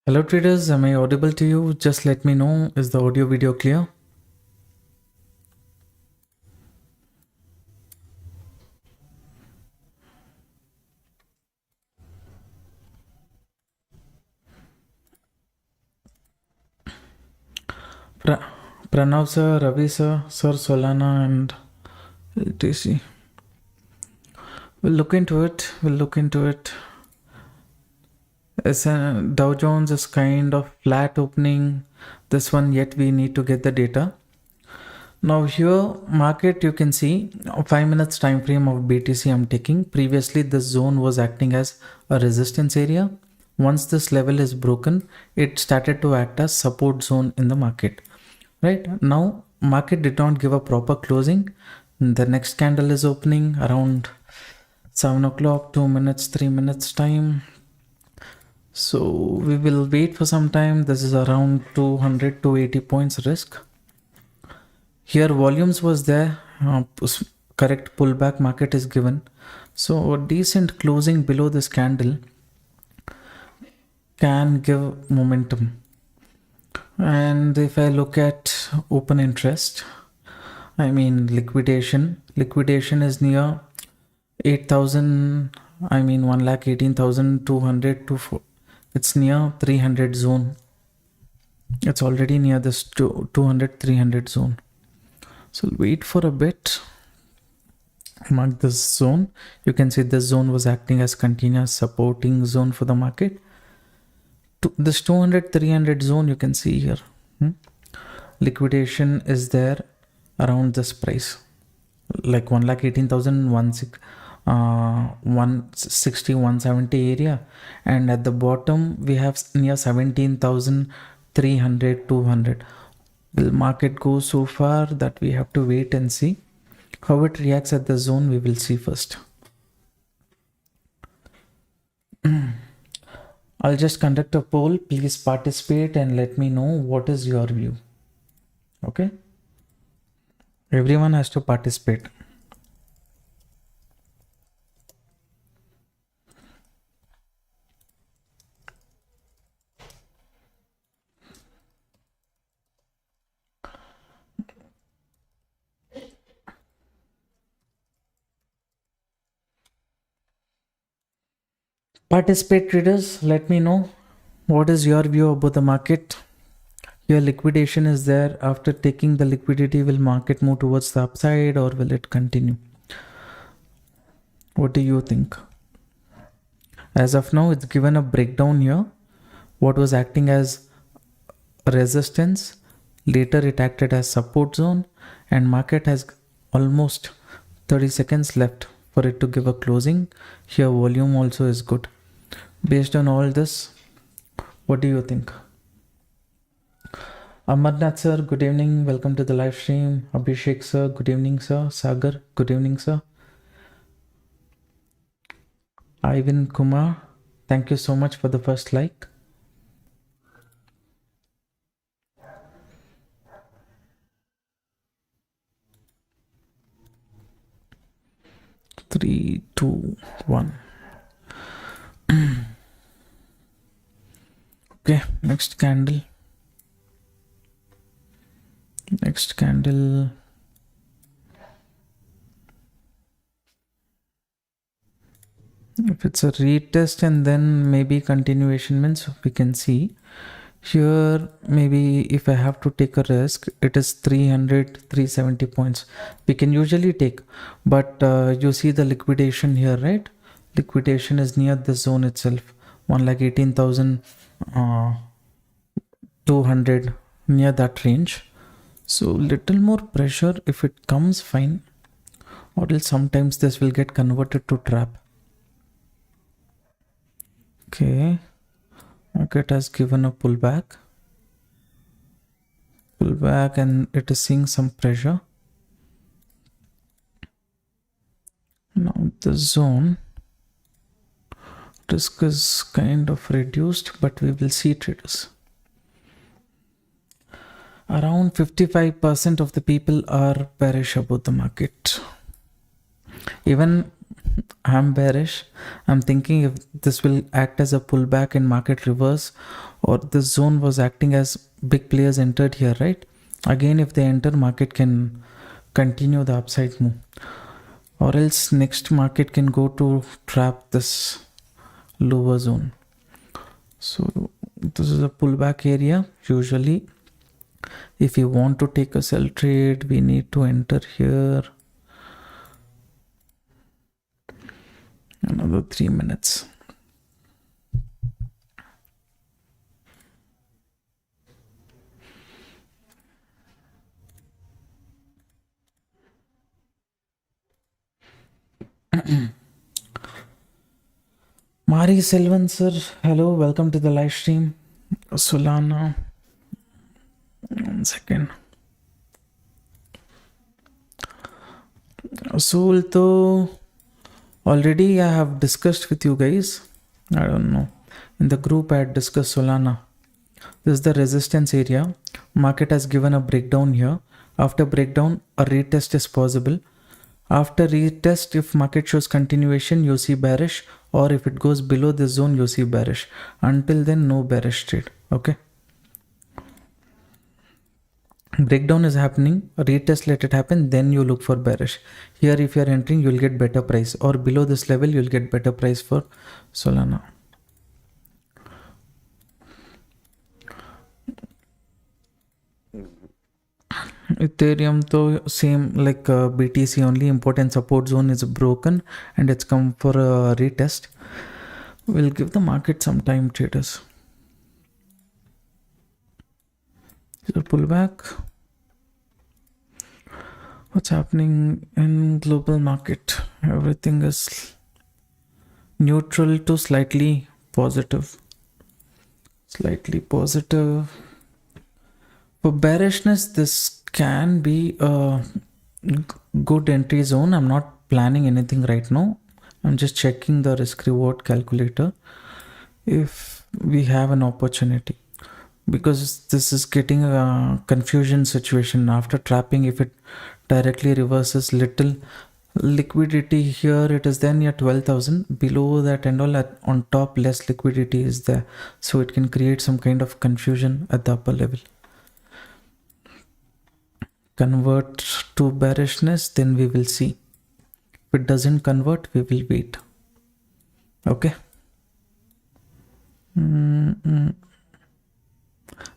Hello traders, am I audible to you? Just let me know, is the audio video clear? Pranav sir, Ravi sir, Solana and ETC. We'll look into it. Dow Jones is kind of flat opening. This one, yet we need to get the data. Now here, market, you can see 5 minutes time frame of BTC I'm taking. Previously, this zone was acting as a resistance area. Once this level is broken, it started to act as support zone in the market. Right now, market did not give a proper closing. The next candle is opening around 7 o'clock, 2 minutes, 3 minutes time. So we will wait for some time. This is around 200 to 80 points risk. Here volumes was there, correct pullback market is given. So a decent closing below this candle can give momentum. And if I look at open interest, I mean liquidation is near 8,000, I mean 1,18,200 to it's near 300 zone. It's already near this 200 300 zone. So wait for a bit. Mark this zone. You can see this zone was acting as continuous supporting zone for the market. This 200 300 zone you can see here. Liquidation is there around this price, like 1,18,160 170 area, and at the bottom we have near 17,300 200. Will market go so far? That we have to wait and see how it reacts at the zone. We will see first. I'll just conduct a poll. Please participate and let me know what is your view. Okay, everyone has to participate. Participate traders, let me know what is your view about the market. Your liquidation is there. After taking the liquidity, will market move towards the upside or will it continue? What do you think? As of now, it's given a breakdown here. What was acting as resistance, later it acted as support zone, and market has almost 30 seconds left for it to give a closing. Here volume also is good. Based on all this, what do you think? Amarnath sir, good evening. Welcome to the live stream. Abhishek sir, good evening sir. Sagar, good evening sir. Ivan Kumar, thank you so much for the first like. Three, two, one. Okay, next candle. If it's a retest and then maybe continuation, means we can see here. Maybe if I have to take a risk, it is 300 370 points we can usually take, but you see the liquidation here, right? Liquidation is near the zone itself, 1,18,200, near that range. So little more pressure. If it comes, fine, or else sometimes this will get converted to trap. Okay, market has given a pullback and it is seeing some pressure. Now the zone, Risk is kind of reduced, but we will see, traders. Around 55% of the people are bearish about the market. Even I'm bearish. I'm thinking if this will act as a pullback in market reverse, or this zone was acting as big players entered here, right? Again, if they enter, market can continue the upside move, or else next market can go to trap this lower zone. So this is a pullback area. Usually if you want to take a sell trade, we need to enter here. Another 3 minutes. Mari Selvan sir, hello, welcome to the live stream. Solana, 1 second. Soul, though, already I have discussed with you guys. I don't know. In the group I had discussed Solana. This is the resistance area. Market has given a breakdown here. After breakdown, a retest is possible. After retest, if market shows continuation, you see bearish, or if it goes below this zone, you see bearish. Until then, no bearish trade. Okay. Breakdown is happening, a retest, let it happen, then you look for bearish. Here if you are entering, you'll get better price, or below this level you'll get better price for Solana. Ethereum though same like BTC, only important support zone is broken and it's come for a retest. We'll give the market some time, traders. Is there pullback? What's happening in global market? Everything is neutral to slightly positive. Slightly positive. For bearishness, this can be a good entry zone. I'm not planning anything right now. I'm just checking the risk reward calculator if we have an opportunity, because this is getting a confusion situation. After trapping, if it directly reverses, little liquidity here, it is then at 12,000. Below that and all, on top less liquidity is there, so it can create some kind of confusion at the upper level. Convert to bearishness, then we will see. If it doesn't convert, we will wait. Okay.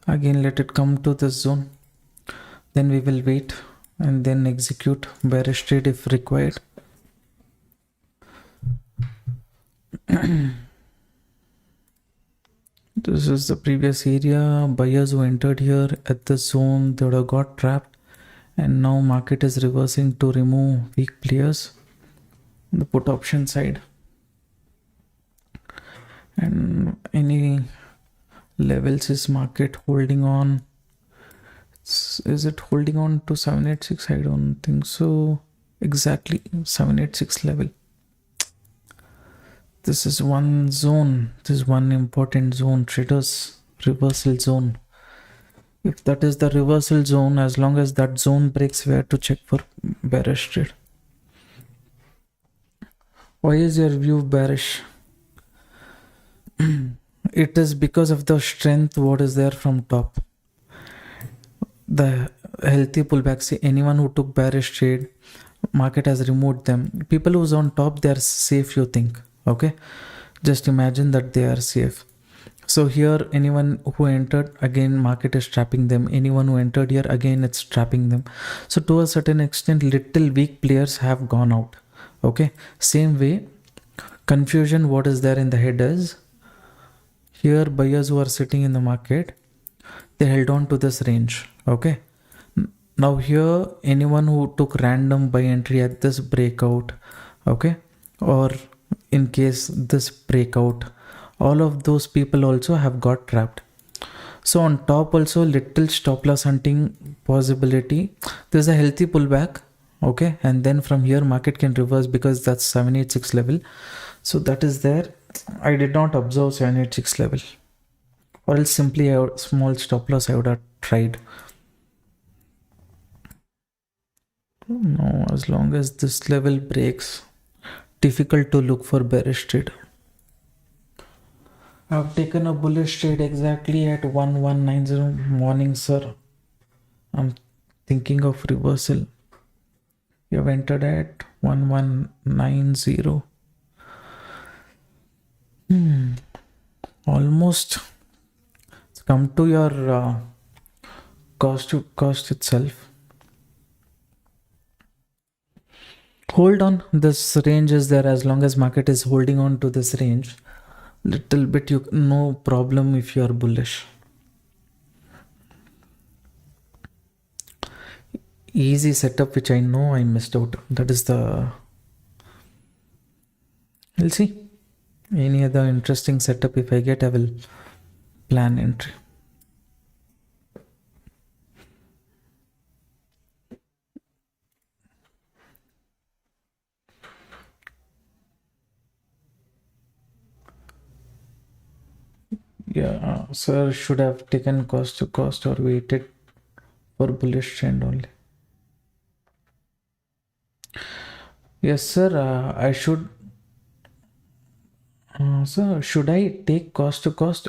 Again, let it come to this zone, then we will wait and then execute bearish trade if required. This is the previous area. Buyers who entered here at the zone, they would have got trapped, and now market is reversing to remove weak players on the put option side. And any levels is market holding on? Is it holding on to 786? I don't think so. Exactly 786 level. This is one zone. This is one important zone, traders. Reversal zone. If that is the reversal zone, as long as that zone breaks, we have to check for bearish trade. Why is your view bearish? It is because of the strength what is there from top. The healthy pullback. See, anyone who took bearish trade, market has removed them. People who's on top, they are safe, you think. Okay, just imagine that they are safe. So here, anyone who entered, again market is trapping them. Anyone who entered here, again it's trapping them. So to a certain extent, little weak players have gone out. Okay, same way, confusion what is there in the head is, here buyers who are sitting in the market, they held on to this range. Okay, now here anyone who took random buy entry at this breakout, okay, or in case this breakout, all of those people also have got trapped. So on top also, little stop loss hunting possibility. There's a healthy pullback, okay, and then from here market can reverse because that's 786 level. So that is there. I did not observe 786 level, or else simply a small stop loss I would have tried. No, as long as this level breaks, difficult to look for bearish trade. I've taken a bullish trade exactly at 1190. Morning, sir. I'm thinking of reversal. You have entered at 1190. Almost. It's come to your cost itself. Hold on. This range is there. As long as market is holding on to this range, little bit, no problem if you are bullish. Easy setup, which I know I missed out. That is the... We'll see. Any other interesting setup if I get, I will plan entry. Yeah, sir, should have taken cost to cost or waited for bullish trend only. Yes, sir, I should... sir, should I take cost to cost?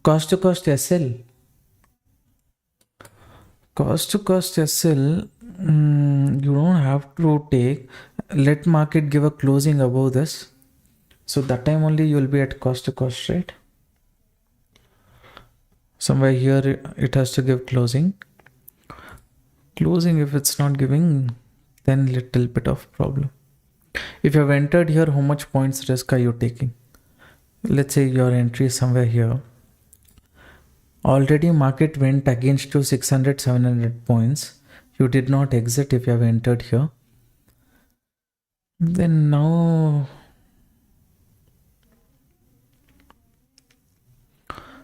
Cost to cost SL? Cost to cost SL, you don't have to take. Let market give a closing above this. So that time only you will be at cost to cost, right? Somewhere here it has to give closing. Closing, if it's not giving, then little bit of problem. If you have entered here, how much points risk are you taking? Let's say your entry is somewhere here. Already market went against you 600, 700 points. You did not exit if you have entered here. Then now...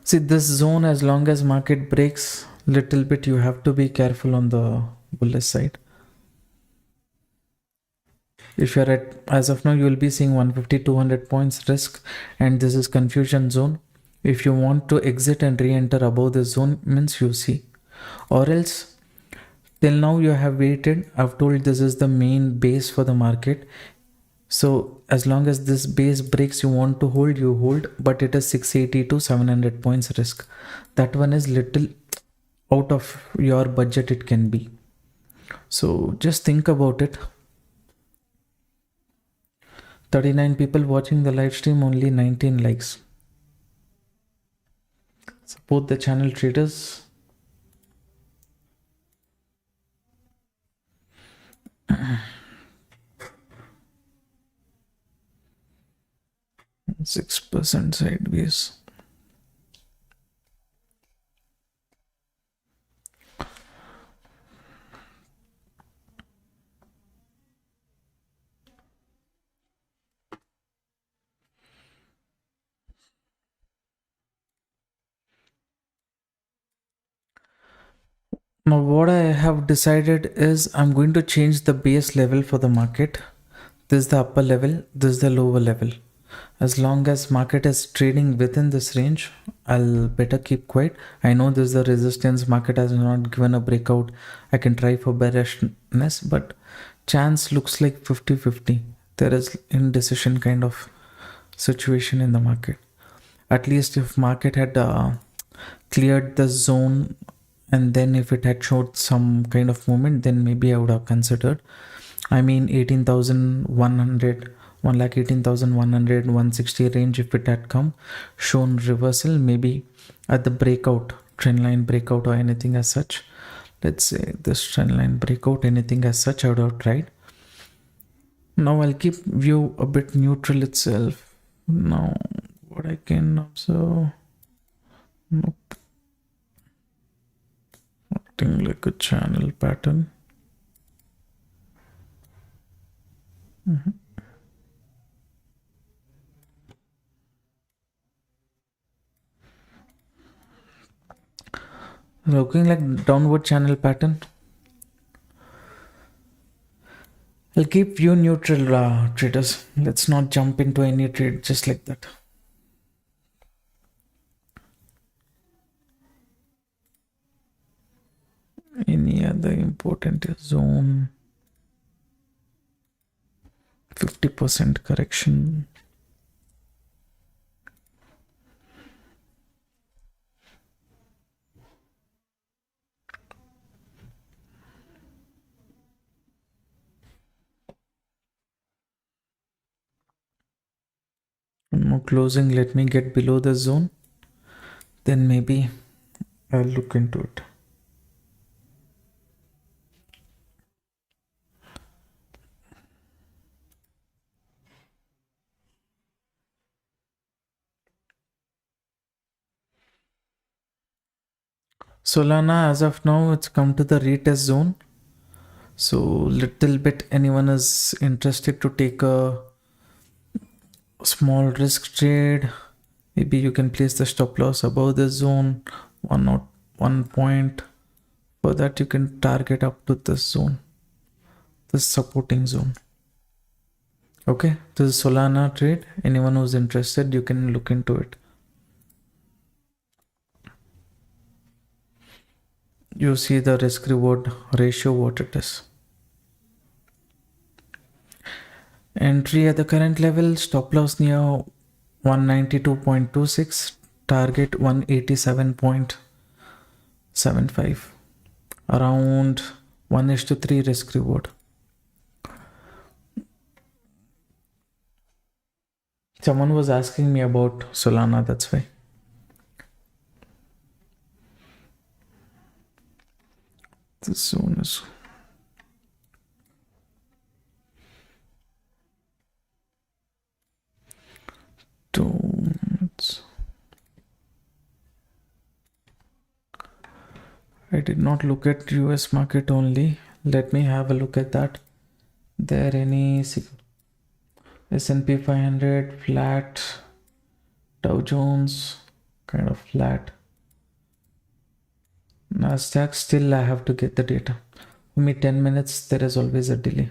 See, this zone, as long as market breaks little bit, you have to be careful on the bullish side. If you're at, as of now, you will be seeing 150, 200 points risk, and this is confusion zone. If you want to exit and re-enter above this zone, means you see. Or else, till now you have waited. I've told this is the main base for the market. So as long as this base breaks, you want to hold, you hold, but it is 680 to 700 points risk. That one is little out of your budget, it can be. So just think about it. 39 people watching the live stream, only 19 likes. Support the channel traders. %6 sideways. Now what I have decided is I'm going to change the base level for the market. This is the upper level, this is the lower level. As long as market is trading within this range, I'll better keep quiet. I know this is the resistance, market has not given a breakout. I can try for bearishness, but chance looks like 50-50. There is indecision kind of situation in the market. At least if market had cleared the zone, and then if it had showed some kind of movement, then maybe I would have considered. I mean 18,100, 1,18,100, 160 range, if it had come, shown reversal, maybe at the breakout, trendline breakout or anything as such. Let's say this trendline breakout, anything as such, I would have tried. Now I'll keep view a bit neutral itself. Now what I can observe, nope. Acting like a channel pattern. Looking like downward channel pattern. I'll keep view neutral, traders. Let's not jump into any trade just like that. Any other important zone? 50% correction. One more closing. Let me get below the zone. Then maybe I'll look into it. Solana, as of now, it's come to the retest zone. So little bit anyone is interested to take a small risk trade, maybe you can place the stop loss above the zone, 1 point. For that you can target up to this zone, this supporting zone. Okay, this is Solana trade. Anyone who's interested, you can look into it. You see the risk reward ratio, what it is. Entry at the current level, stop loss near 192.26, target 187.75, around 1:3 risk reward. Someone was asking me about Solana, that's why. This zone is 2 minutes. I did not look at US market only. Let me have a look at that. There any S&P 500 flat, Dow Jones kind of flat, Nasdaq still I have to get the data. For me 10 minutes there is always a delay.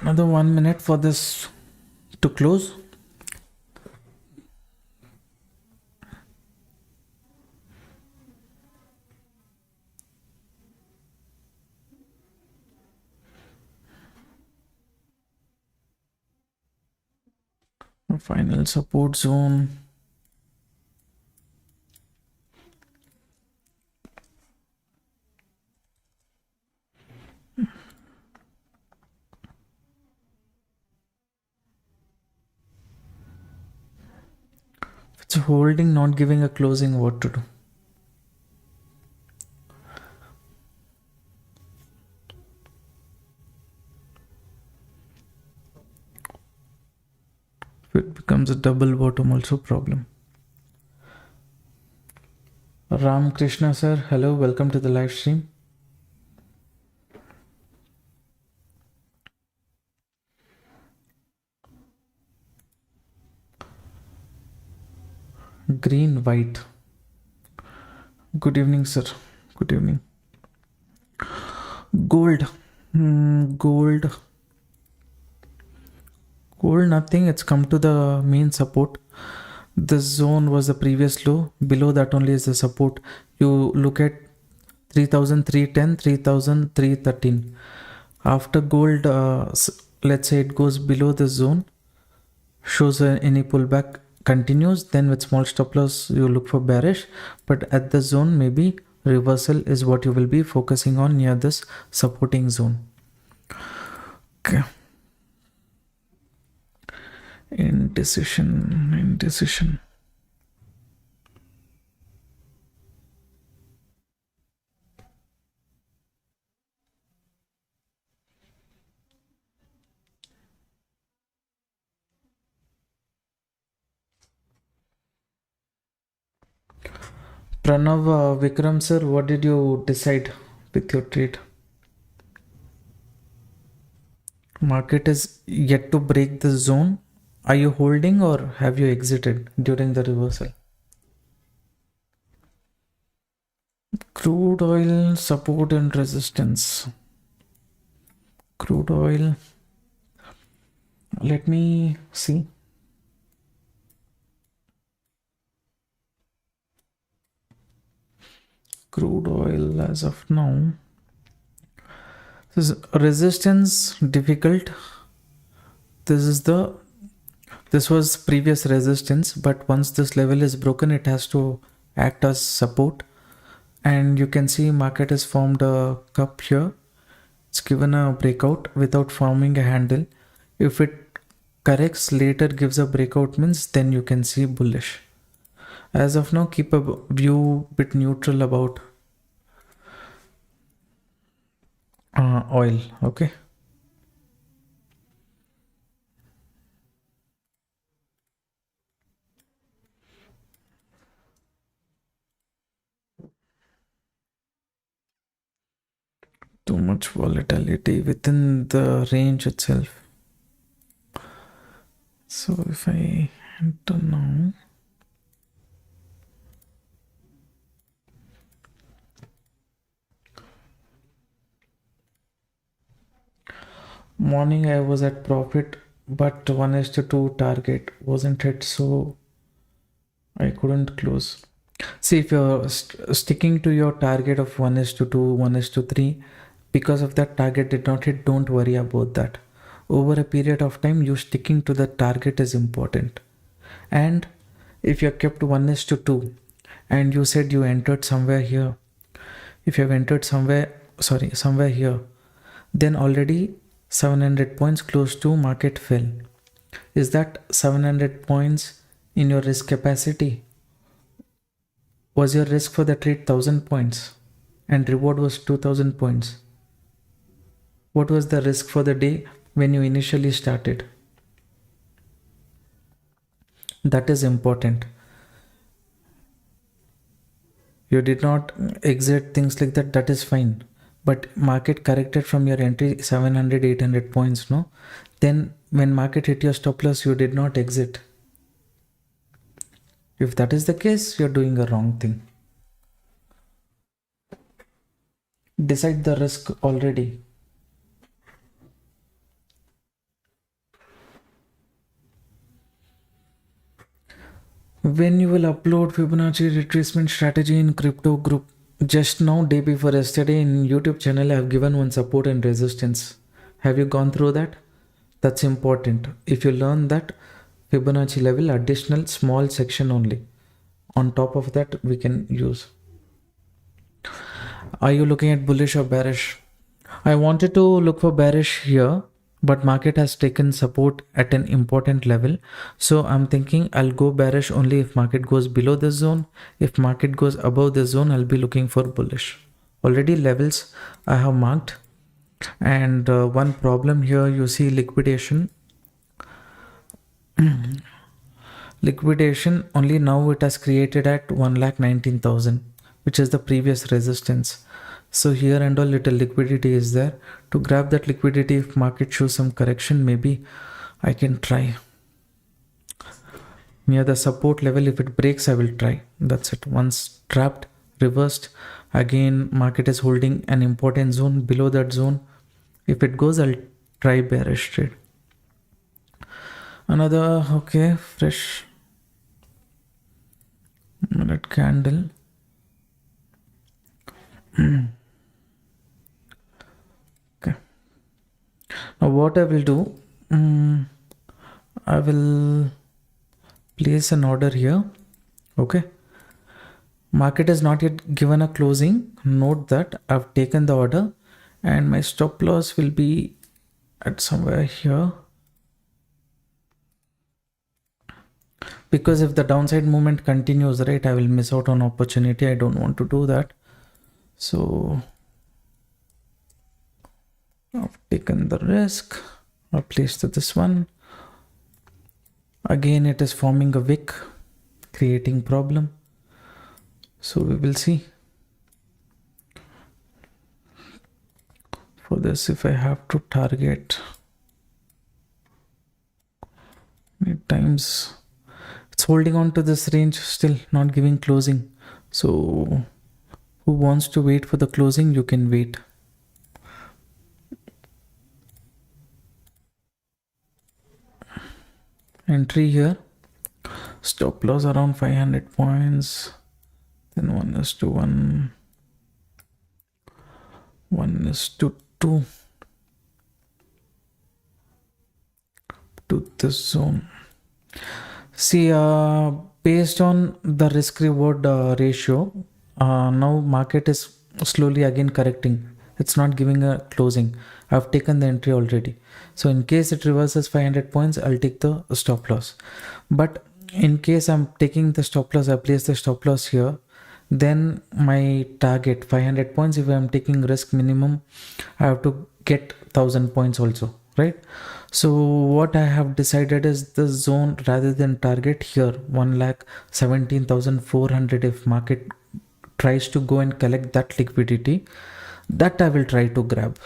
Another 1 minute for this to close. Final support zone. It's holding, not giving a closing, what to do? If it becomes a double bottom, also problem. Ram Krishna sir, hello, welcome to the live stream. Green, white. Good evening, sir. Good evening. Gold. Gold, nothing. It's come to the main support. This zone was the previous low. Below that only is the support. You look at 3,310, 3,313. After gold, let's say it goes below the zone, shows any pullback, continues, then with small stop loss you look for bearish, but at the zone maybe reversal is what you will be focusing on near this supporting zone. Okay. Indecision. Pranav, Vikram sir, what did you decide with your trade? Market is yet to break the zone. Are you holding or have you exited during the reversal? Crude oil support and resistance. Crude oil. Let me see. Crude oil as of now. This is resistance difficult. This was previous resistance, but once this level is broken, it has to act as support. And you can see market has formed a cup here. It's given a breakout without forming a handle. If it corrects later, gives a breakout, means then you can see bullish. As of now, keep a view bit neutral about oil. Okay. Too much volatility within the range itself. So if I enter now, morning I was at profit, but 1:2 target wasn't hit, so I couldn't close. See, if you're sticking to your target of 1:2, 1:3, because of that target did not hit, don't worry about that. Over a period of time, you sticking to the target is important. And if you kept 1:2 and you said you entered somewhere here, if you have entered somewhere here, then already 700 points close to market fell. Is that 700 points in your risk capacity? Was your risk for the trade 1000 points and reward was 2000 points? What was the risk for the day when you initially started? That is important. You did not exit, things like that, that is fine. But market corrected from your entry 700, 800 points, no? Then when market hit your stop loss, you did not exit. If that is the case, you're doing a wrong thing. Decide the risk already. When you will upload Fibonacci retracement strategy in crypto group? Just now, day before yesterday, in YouTube channel, I have given one support and resistance. Have you gone through that? That's important. If you learn that Fibonacci level, additional small section only. On top of that, we can use. Are you looking at bullish or bearish? I wanted to look for bearish here, but market has taken support at an important level. So I'm thinking I'll go bearish only if market goes below this zone. If market goes above this zone, I'll be looking for bullish. Already levels I have marked. And one problem here, you see liquidation. Liquidation only now it has created at 1,19,000, which is the previous resistance. So here and all little liquidity is there. To grab that liquidity, if market shows some correction, maybe I can try. Near the support level, if it breaks, I will try. That's it. Once trapped, reversed, again market is holding an important zone below that zone. If it goes, I'll try bearish trade. Another, okay, fresh minute candle. Okay. Now what I will do, I will place an order here. Okay. Market is not yet given a closing. Note that I've taken the order and my stop loss will be at somewhere here. Because if the downside movement continues, right, I will miss out on opportunity. I don't want to do that. So I've taken the risk. I've placed this one. Again, it is forming a wick, creating problem. So we will see. For this, if I have to target At times it's holding on to this range, still not giving closing. So who wants to wait for the closing, you can wait. Entry here, stop loss around 500 points, then 1:1, 1:2 to this zone. See, based on the risk reward ratio, now market is slowly again correcting. It's not giving a closing. I've taken the entry already. So in case it reverses 500 points, I'll take the stop loss. But in case I'm taking the stop loss, I place the stop loss here. Then my target 500 points. If I'm taking risk minimum, I have to get 1000 points also, right? So what I have decided is the zone rather than target here 1,17,400. If market tries to go and collect that liquidity, that I will try to grab.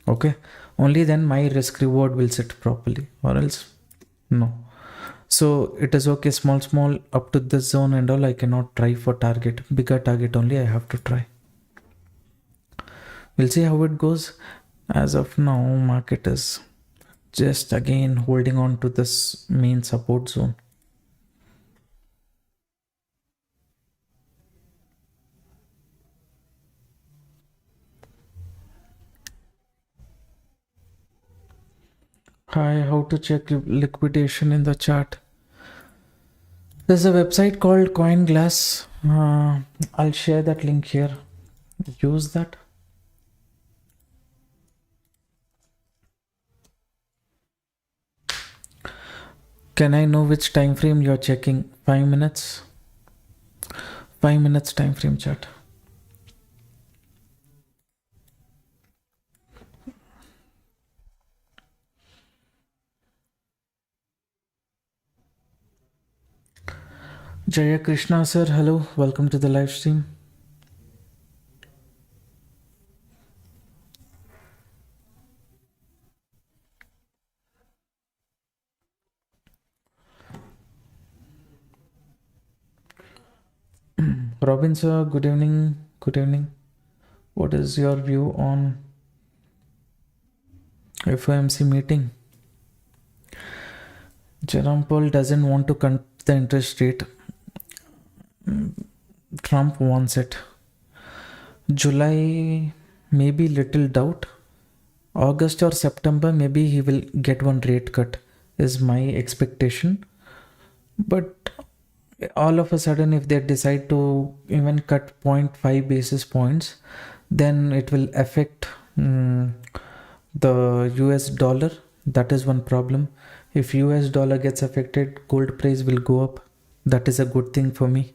Okay, only then my risk reward will sit properly, or else no. So it is okay, small up to this zone and all. I cannot try for target, bigger target only I have to try. We'll see how it goes. As of now, market is just again holding on to this main support zone. Hi, how to check liquidation in the chart? There's a website called CoinGlass. I'll share that link here. Use that. Can I know which time frame you're checking? 5 minutes? 5 minutes time frame chart. Jaya Krishna sir, hello, welcome to the live stream. Robin sir, good evening. Good evening. What is your view on FOMC meeting? Jerome Powell doesn't want to cut the interest rate. Trump wants it. July, maybe little doubt. August or September, maybe he will get one rate cut, is my expectation. But all of a sudden, if they decide to even cut 0.5 basis points, then it will affect the US dollar. That is one problem. If US dollar gets affected, gold price will go up. That is a good thing for me.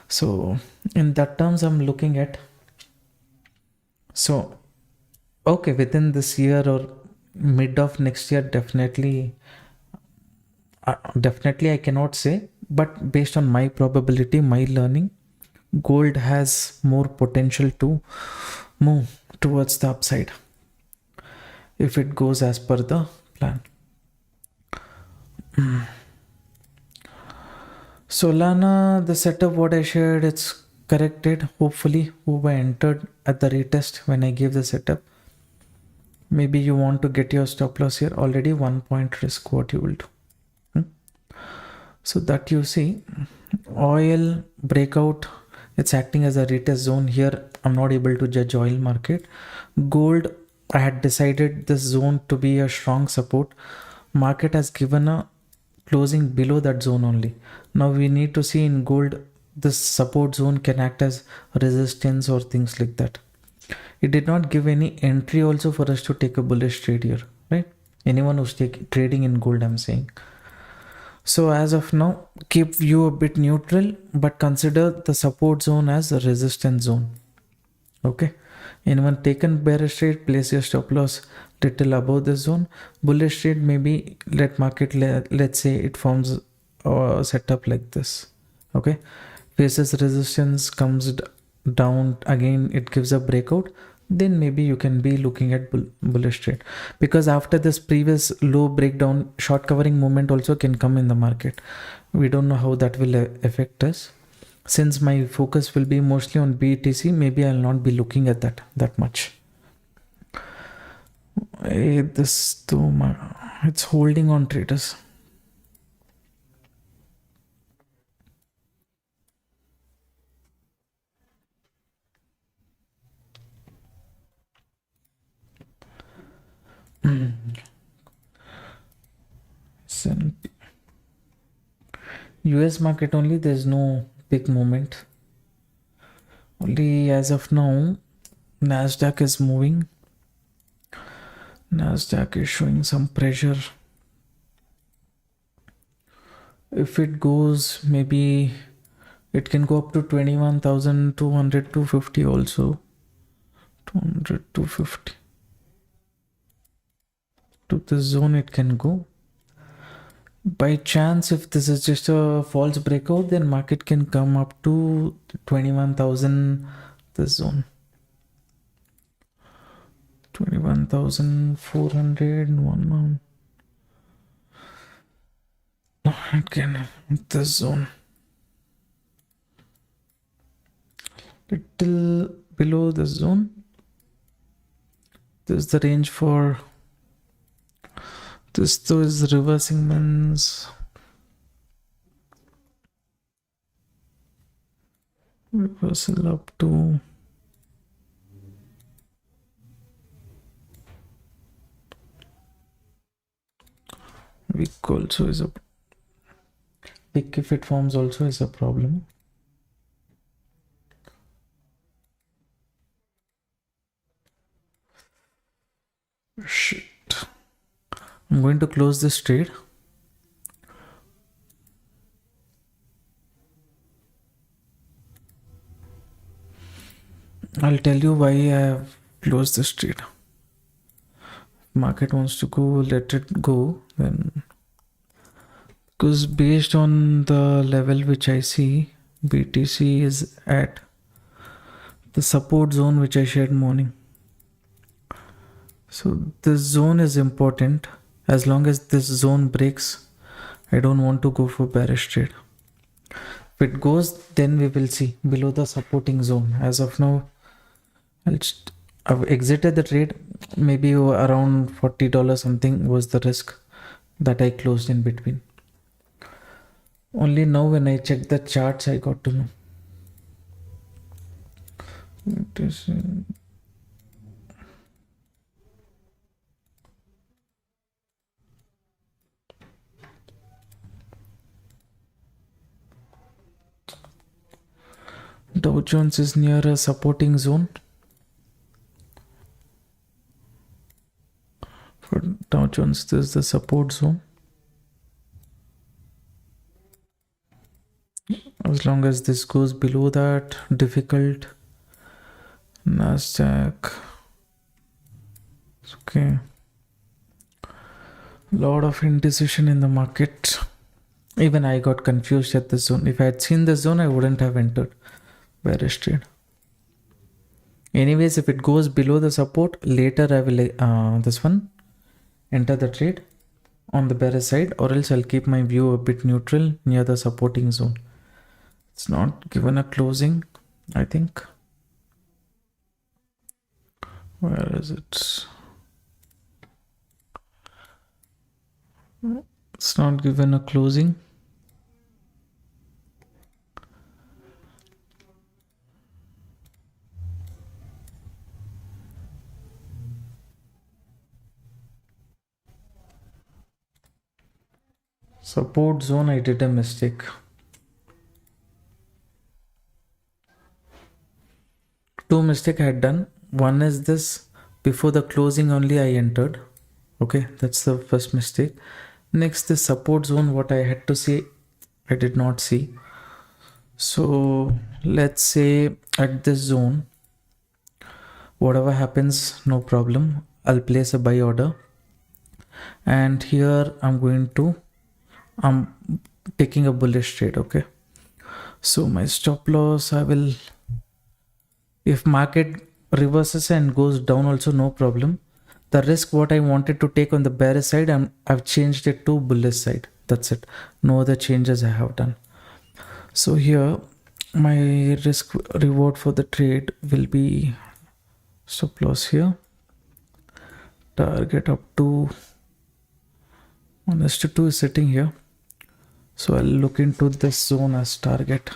So in that terms, I'm looking at. So, okay, within this year or mid of next year, definitely I cannot say, but based on my probability, my learning, gold has more potential to move towards the upside if it goes as per the plan. Solana, the setup what I shared, it's corrected. Hopefully, who I entered at the retest when I gave the setup. Maybe you want to get your stop loss here. Already 1 point risk, what you will do. So that you see, oil breakout, it's acting as a retest zone here. I'm not able to judge oil market. Gold, I had decided this zone to be a strong support. Market has given a closing below that zone only. Now we need to see in gold, this support zone can act as resistance or things like that. It did not give any entry also for us to take a bullish trade here, right? Anyone who's trading in gold, I'm saying. So as of now, keep view a bit neutral, but consider the support zone as a resistance zone. Okay. Anyone taken bearish trade, place your stop loss little above the zone. Bullish trade, maybe let market, let's say it forms a setup like this. Okay. Faces resistance, comes down again, it gives a breakout. then maybe you can be looking at bullish trade, because after this previous low breakdown, short covering movement also can come in the market. We don't know how that will affect us. Since my focus will be mostly on BTC, maybe I'll not be looking at that much. This too, it's holding on, traders. US market only, there's no big movement. Only as of now, Nasdaq is moving. Nasdaq is showing some pressure. If it goes, maybe it can go up to 21,200, 250 also. 200, 250. To this zone it can go. By chance, if this is just a false breakout, then market can come up to 21,000, this zone. 21,400, one. No, it can this zone. Little below this zone. This is the range for this, though, is reversing means reversal up to weak also is a weak, if it forms also is a problem. Shit. I'm going to close this trade. I'll tell you why I have closed this trade. Market wants to go, let it go then, because based on the level which I see, BTC is at the support zone which I shared morning. So this zone is important. As long as this zone breaks, I don't want to go for bearish trade. If it goes, then we will see below the supporting zone. As of now, I've exited the trade. Maybe around $40 something was the risk that I closed in between. Only now when I check the charts, I got to know. It is Dow Jones is near a supporting zone. For Dow Jones, this is the support zone. As long as this goes below that, difficult. Nasdaq. Okay. Lot of indecision in the market. Even I got confused at this zone. If I had seen the zone, I wouldn't have entered bearish trade. Anyways, if it goes below the support, later I will this one enter the trade on the bearish side, or else I'll keep my view a bit neutral near the supporting zone. It's not given a closing, I think. Where is it? It's not given a closing. Support zone, I did a mistake. Two mistakes I had done. One is this, before the closing only I entered. Okay, that's the first mistake. Next, the support zone, what I had to see, I did not see. So let's say at this zone, whatever happens, no problem. I'll place a buy order. And here I'm taking a bullish trade, okay? So my stop loss, if market reverses and goes down also, no problem. The risk what I wanted to take on the bearish side, I've changed it to bullish side. That's it. No other changes I have done. So here my risk reward for the trade will be stop loss here, target up to 1:2 is sitting here, so I'll look into this zone as target.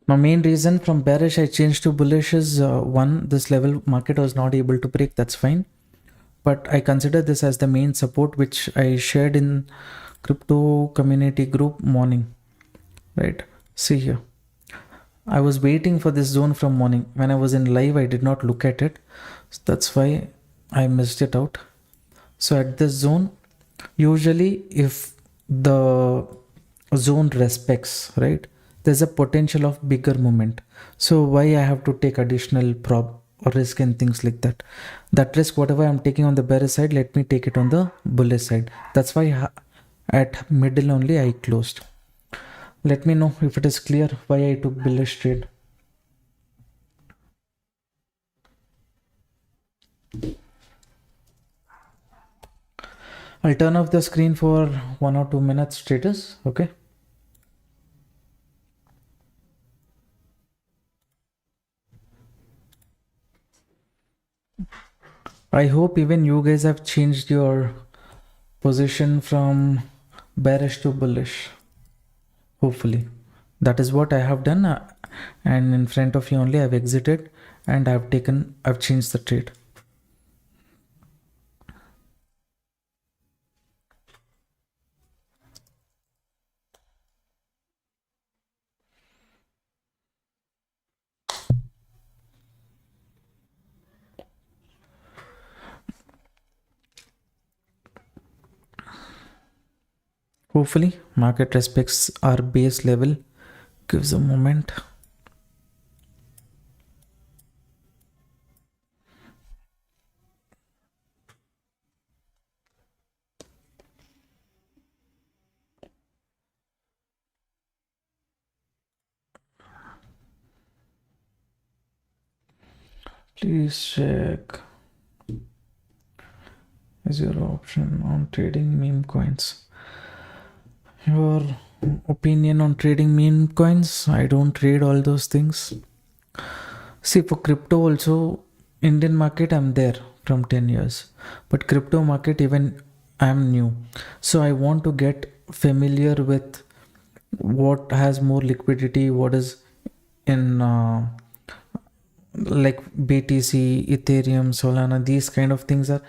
Now main reason from bearish I changed to bullish is one, this level market was not able to break, that's fine, but I consider this as the main support which I shared in crypto community group morning, right? See here, I was waiting for this zone from morning. When I was in live I did not look at it, so that's why I missed it out. So at this zone, usually if the zone respects, right, there's a potential of bigger movement. So why I have to take additional prob or risk and things like that? That risk, whatever I'm taking on the bearish side, let me take it on the bullish side. That's why at middle only I closed. Let me know if it is clear why I took bullish trade. I'll turn off the screen for 1 or 2 minutes status, okay? I hope even you guys have changed your position from bearish to bullish. Hopefully. That is what I have done, and in front of you only I've exited and I've changed the trade. Hopefully market respects our base level, gives a moment. Please check is your option on trading meme coins. Your opinion on trading meme coins? I don't trade all those things. See, for crypto also, Indian market I'm there from 10 years, but crypto market even I'm new, so I want to get familiar with what has more liquidity, what is in like BTC, Ethereum, Solana. These kind of things are,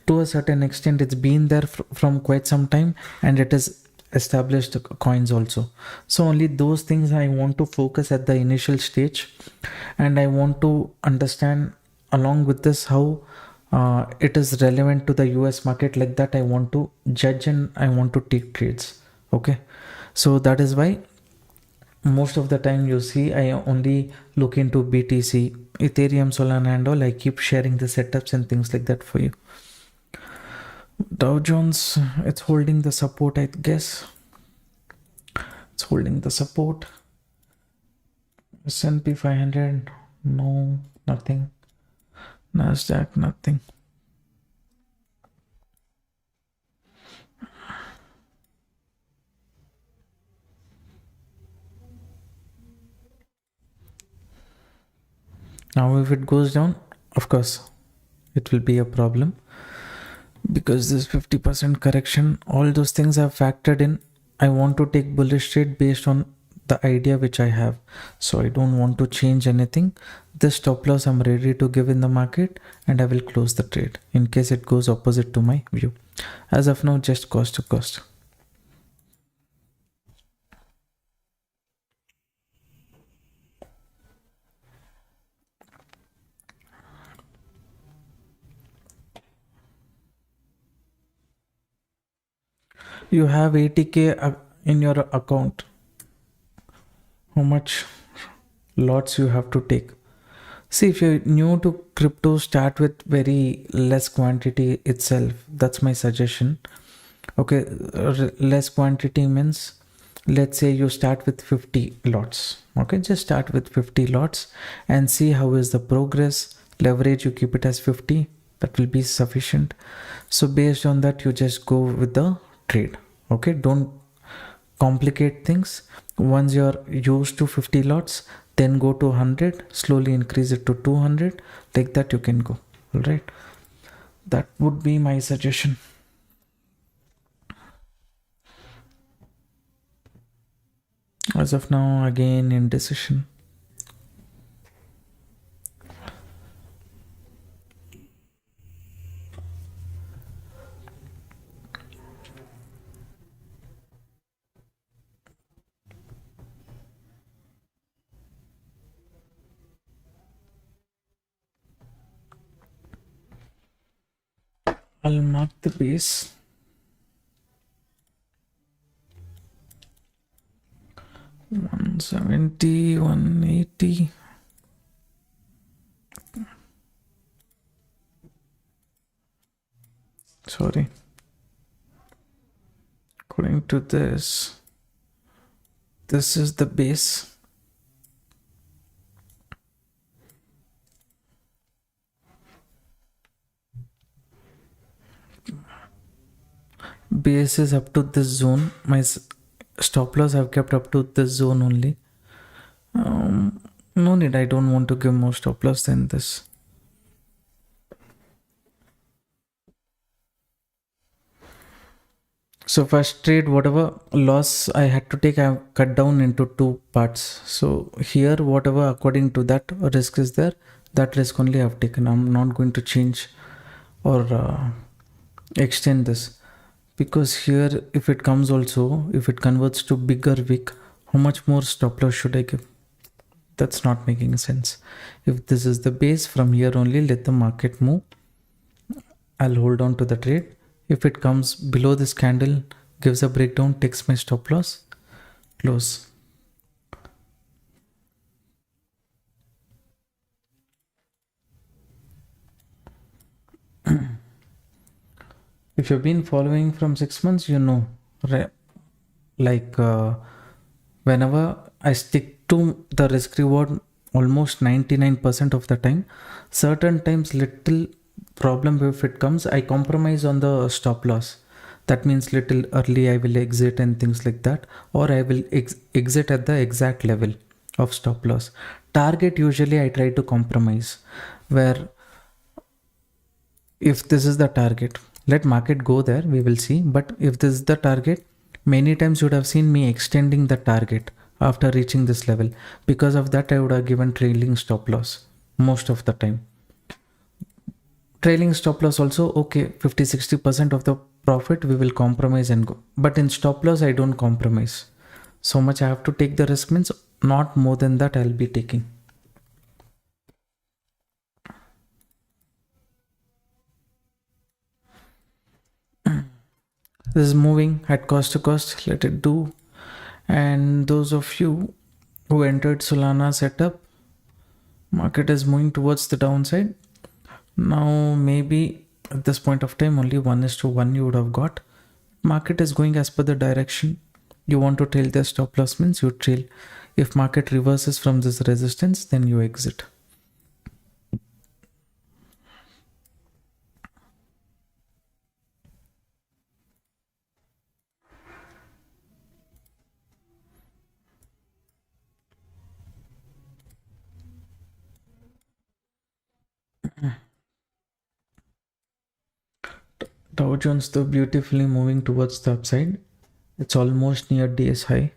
to a certain extent, it's been there from quite some time, and it is established coins also. So only those things I want to focus at the initial stage, and I want to understand along with this how it is relevant to the US market. Like that I want to judge and I want to take trades. Okay, so that is why most of the time you see I only look into BTC, Ethereum, Solana and all. I keep sharing the setups and things like that for you. Dow Jones, it's holding the support, I guess. It's holding the support. S&P 500, no, nothing. Nasdaq, nothing. Now if it goes down, of course it will be a problem, because this 50% correction, all those things I've factored in. I want to take bullish trade based on the idea which I have, so I don't want to change anything. This stop loss I'm ready to give in the market, and I will close the trade in case it goes opposite to my view. As of now, just cost to cost. You have 80k in your account. How much lots you have to take. See, if you're new to crypto, start with very less quantity itself. That's my suggestion. Okay, less quantity means, let's say you start with 50 lots. Okay, just start with 50 lots and see how is the progress. Leverage, you keep it as 50. That will be sufficient. So based on that, you just go with the trade. Okay, don't complicate things. Once you're used to 50 lots, then go to 100, slowly increase it to 200. Like that you can go. All right, that would be my suggestion. As of now, again, indecision. I'll mark the base. $170, $180. Sorry. According to this is the base. Base is up to this zone. My stop loss I've kept up to this zone only. No need, I don't want to give more stop loss than this. So first trade, whatever loss I had to take, I've cut down into two parts. So here, whatever according to that risk is there, that risk only I've taken. I'm not going to change or extend this, because here if it comes also, if it converts to bigger wick, how much more stop loss should I give? That's not making sense. If this is the base, from here only let the market move. I'll hold on to the trade. If it comes below this candle, gives a breakdown, takes my stop loss, close. If you've been following from 6 months, you know, like whenever I stick to the risk reward almost 99% of the time, certain times little problem if it comes, I compromise on the stop loss. That means little early I will exit and things like that, or I will exit at the exact level of stop loss. Target, usually I try to compromise, where if this is the target, let market go there, we will see. But if this is the target, many times you would have seen me extending the target after reaching this level. Because of that, I would have given trailing stop loss most of the time. Trailing stop loss also, okay, 50-60% of the profit we will compromise and go. But in stop loss, I don't compromise. So much I have to take the risk means not more than that I'll be taking. This is moving at cost to cost, let it do. And those of you who entered Solana setup, market is moving towards the downside. Now maybe at this point of time only 1:1 you would have got. Market is going as per the direction. You want to trail the stop loss means you trail. If market reverses from this resistance, then you exit. Dow Jones though beautifully moving towards the upside. It's almost near day's high.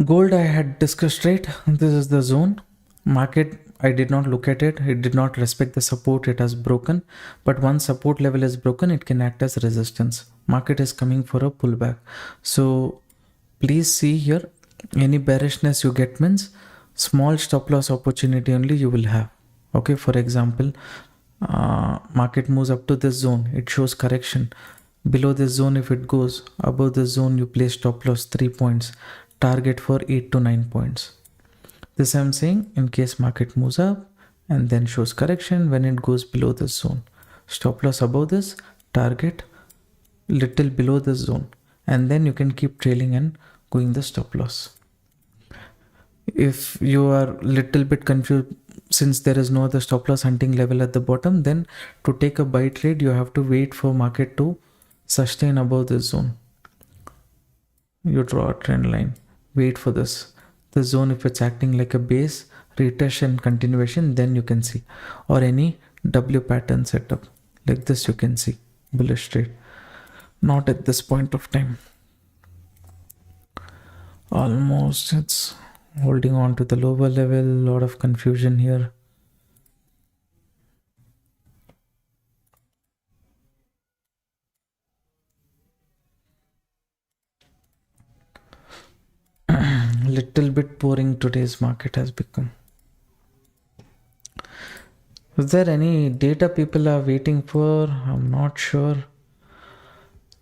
Gold I had discussed, right? This is the zone. Market, I did not look at it. It did not respect the support. It has broken. But once support level is broken, it can act as resistance. Market is coming for a pullback. So please see here, any bearishness you get means small stop loss opportunity only you will have. Okay, for example, market moves up to this zone, it shows correction. Below this zone, if it goes above this zone, you place stop loss 3 points, target for 8 to 9 points. This I'm saying in case market moves up and then shows correction when it goes below this zone. Stop loss above this, target little below this zone, and then you can keep trailing and going the stop loss. If you are little bit confused, since there is no other stop loss hunting level at the bottom, then to take a buy trade you have to wait for market to sustain above this zone. You draw a trend line, wait for this zone. If it's acting like a base, retest and continuation, then you can see, or any W pattern setup like this, you can see bullish trade. Not at this point of time. Almost it's holding on to the lower level. Lot of confusion here. Little bit boring today's market has become. Is there any data people are waiting for? I'm not sure.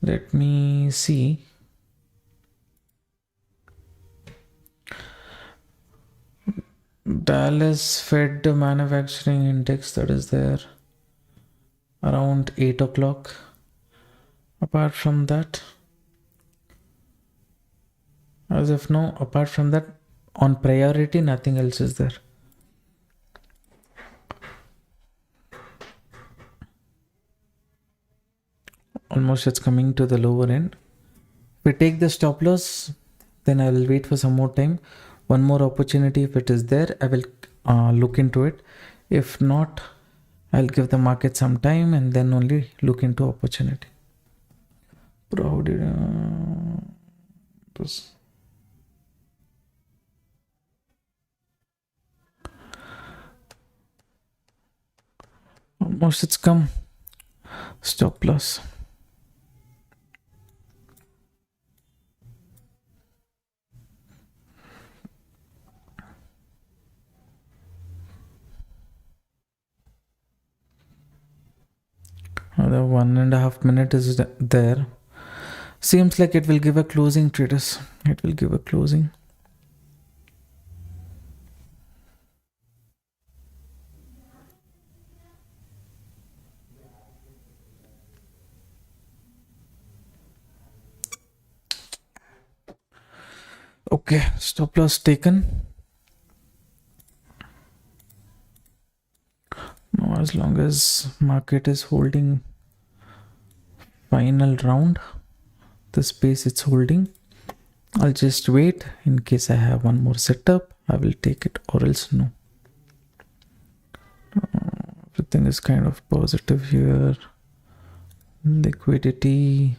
Let me see. Dallas Fed manufacturing index, that is there around 8 o'clock. Apart from that, as of now, apart from that, on priority, nothing else is there. Almost it's coming to the lower end. If we take the stop loss, then I will wait for some more time. One more opportunity, if it is there, I will look into it. If not, I'll give the market some time and then only look into opportunity. Bro, how did this? Almost it's come. Stop loss. The 1.5 minute is there. Seems like it will give a closing, traders. It will give a closing. Okay, stop loss taken. Now, as long as market is holding final round, the space it's holding, I'll just wait. In case I have one more setup, I will take it, or else no. Everything is kind of positive here. Liquidity.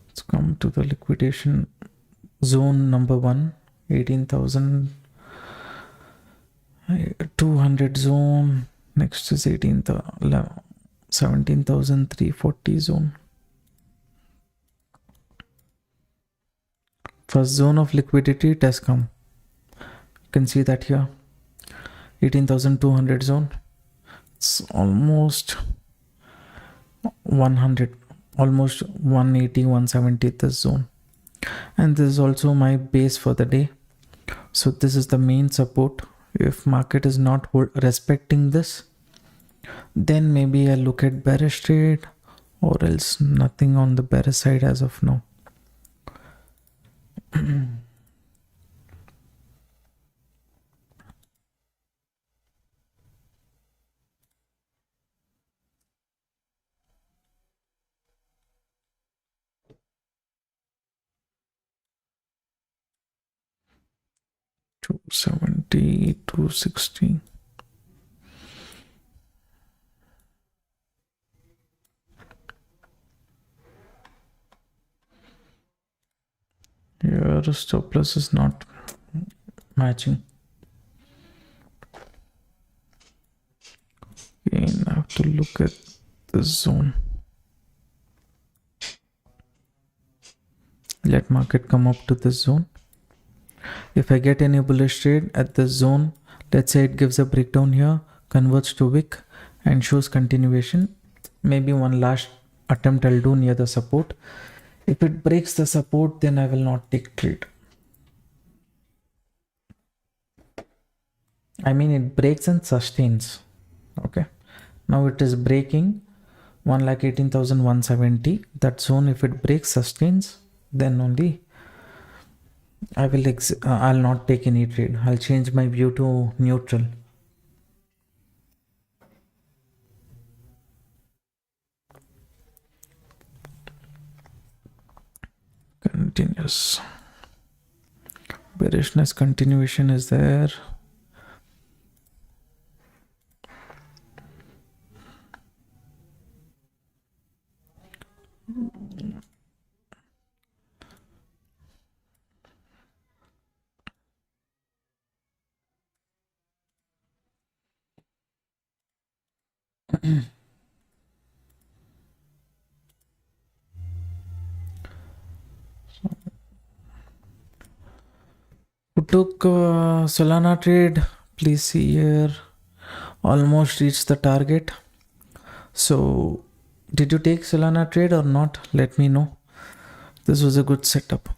Let's come to the liquidation zone number 1, 18,200 zone. Next is 17,340 zone. First zone of liquidity, it has come. You can see that here. 18,200 zone. It's almost 100, almost 180, 170 this zone. And this is also my base for the day. So this is the main support. If market is not respecting this, then maybe I'll look at bearish trade, or else nothing on the bearish side as of now. $270, $260. Here stop loss is not matching. Again, I have to look at this zone. Let market come up to this zone. If I get any bullish trade at this zone, Let's say it gives a breakdown here, converts to wick and shows continuation. Maybe one last attempt I'll do near the support. If it breaks the support, then I will not take trade. I mean, it breaks and sustains. Okay. Now it is breaking 1,18,170. That zone, if it breaks, sustains, then only I'll not take any trade. I'll change my view to neutral. Continuous. Bearishness continuation is there. Who took Solana trade? Please see here. Almost reached the target. So, did you take Solana trade or not? Let me know. This was a good setup.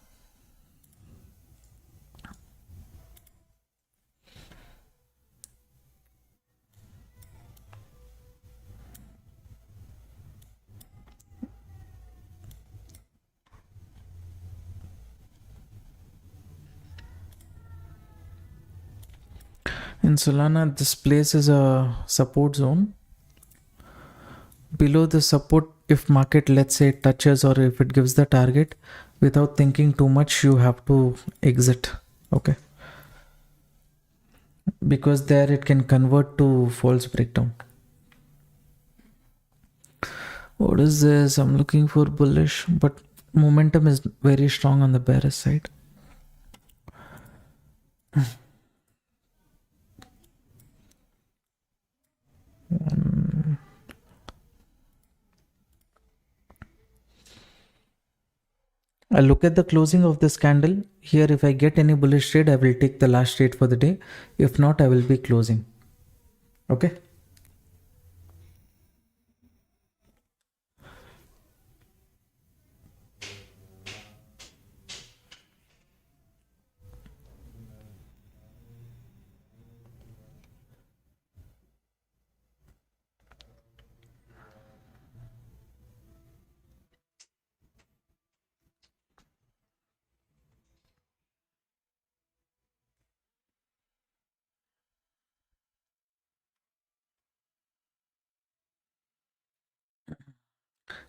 In Solana, this place is a support zone. Below the support, if market, let's say, touches or if it gives the target, without thinking too much, you have to exit. Okay. Because there it can convert to false breakdown. What is this? I'm looking for bullish, but momentum is very strong on the bearish side. I'll look at the closing of this candle. Here, if I get any bullish trade, I will take the last trade for the day. If not, I will be closing. Okay.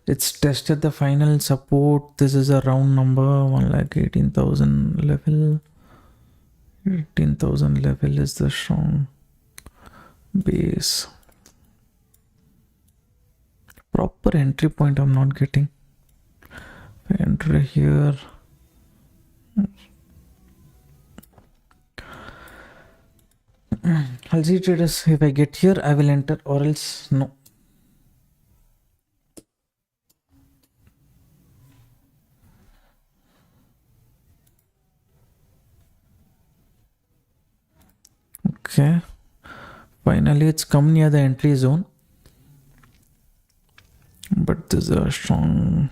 It's tested the final support. This is a round number, 1,18,000 level. 18,000 level is the strong base. Proper entry point I'm not getting. If I enter here. I'll see traders. If I get here, I will enter, or else no. Okay. Finally, it's come near the entry zone. But there's a strong.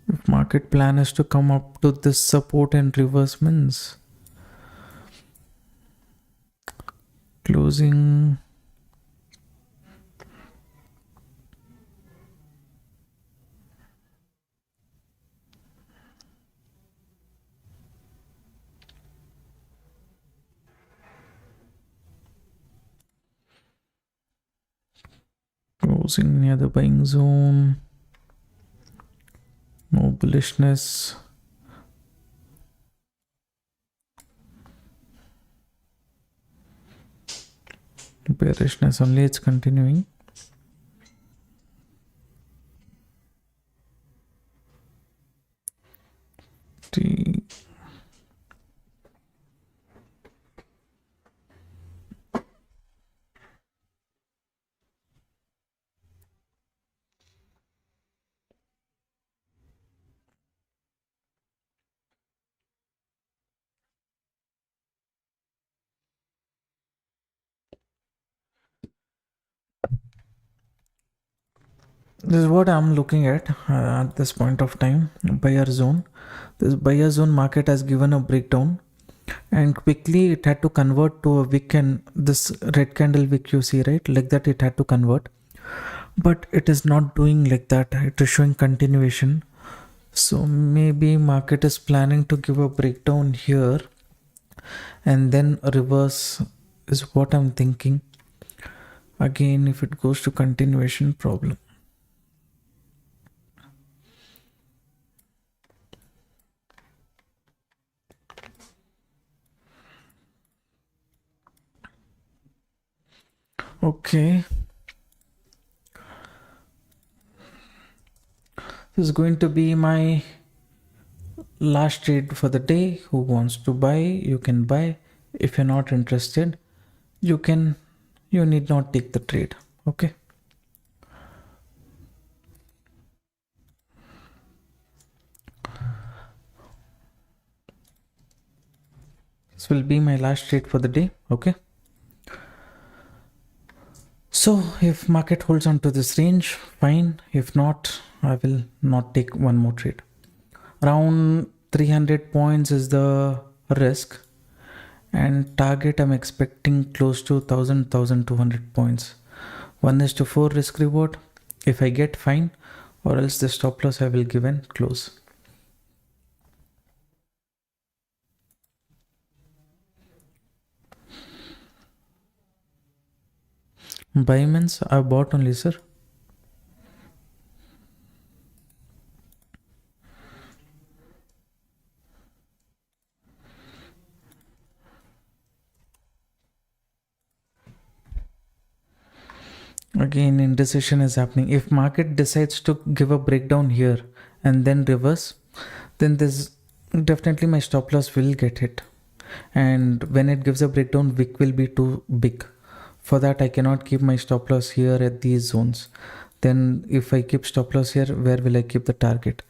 If market plan is to come up to this support and reverse means closing. Closing near the buying zone. No bullishness. Bearishness only, it's continuing. T. This is what I'm looking at this point of time. Buyer zone. This buyer zone market has given a breakdown, and quickly it had to convert to a wick, and this red candle wick you see, right, like that it had to convert, but it is not doing like that. It is showing continuation. So maybe market is planning to give a breakdown here and then reverse, is what I'm thinking. Again, if it goes to continuation, problem. Okay, this is going to be my last trade for the day. Who wants to buy, you can buy. If you're not interested, you need not take the trade. Okay, this will be my last trade for the day. Okay, so if market holds on to this range, fine. If not, I will not take one more trade. Around 300 points is the risk, and target I'm expecting close to 1200 points. 1:4 risk reward. If I get, fine, or else the stop loss I will give and close. Buy means I bought only, sir. Again, indecision is happening. If market decides to give a breakdown here and then reverse, then this definitely my stop loss will get hit. And when it gives a breakdown, wick will be too big. For that, I cannot keep my stop loss here at these zones. Then if I keep stop loss here, where will I keep the target?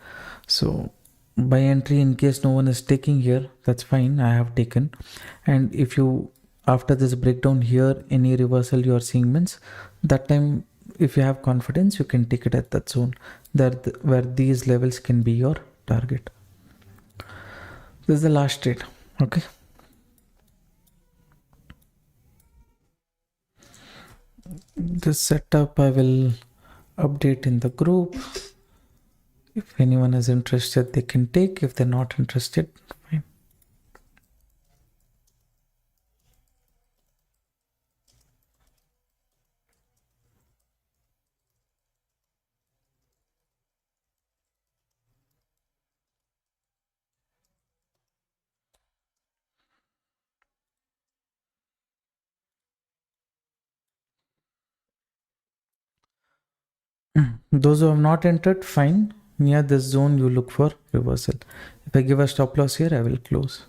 So buy entry in case no one is taking here, that's fine, I have taken. And if you, after this breakdown here, any reversal you are seeing means, that time if you have confidence, you can take it at that zone, that where these levels can be your target. This is the last trade. Okay, this setup I will update in the group. If anyone is interested, they can take. If they're not interested, fine. Those who have not entered, fine. Near this zone, you look for reversal. If I give a stop loss here, I will close.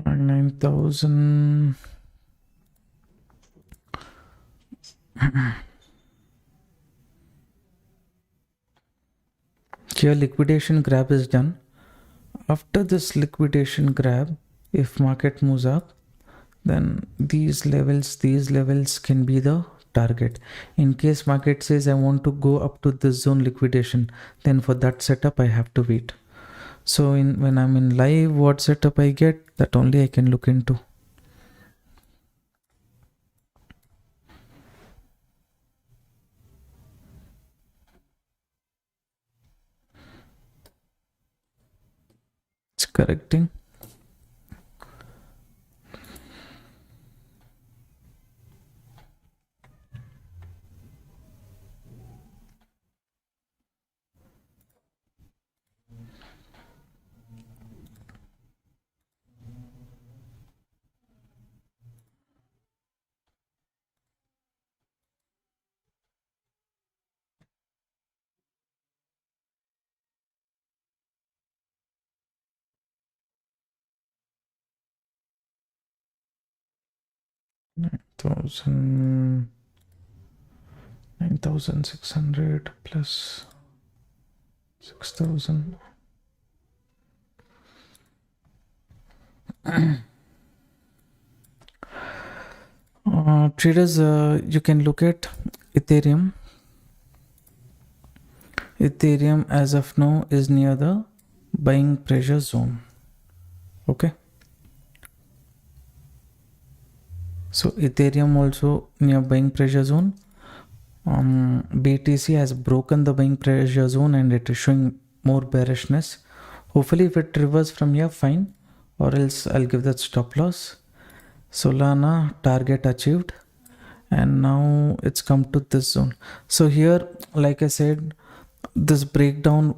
And 9,000. Here, liquidation grab is done. After this liquidation grab, if market moves up, then these levels can be the target. In case market says I want to go up to this zone liquidation, then for that setup I have to wait. So when I'm in live, what setup I get, that only I can look into. It's correcting. 9,600 plus 6,000. Traders, you can look at Ethereum. Ethereum as of now is near the buying pressure zone. Okay. So Ethereum also near buying pressure zone. BTC has broken the buying pressure zone and it is showing more bearishness. Hopefully if it reverses from here, fine, or else I'll give that stop loss. Solana target achieved, and now it's come to this zone. So here, like I said, this breakdown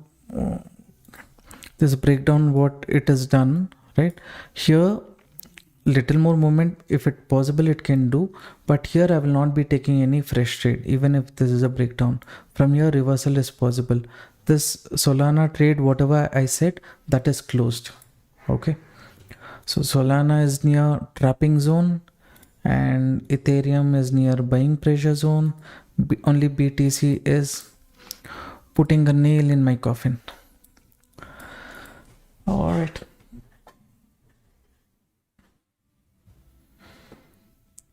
what it is done, right? Here little more movement, if it possible it can do, but here I will not be taking any fresh trade. Even if this is a breakdown, from here reversal is possible. This Solana trade, whatever I said, that is closed. Okay, so Solana is near trapping zone and Ethereum is near buying pressure zone. Only BTC is putting a nail in my coffin. All right,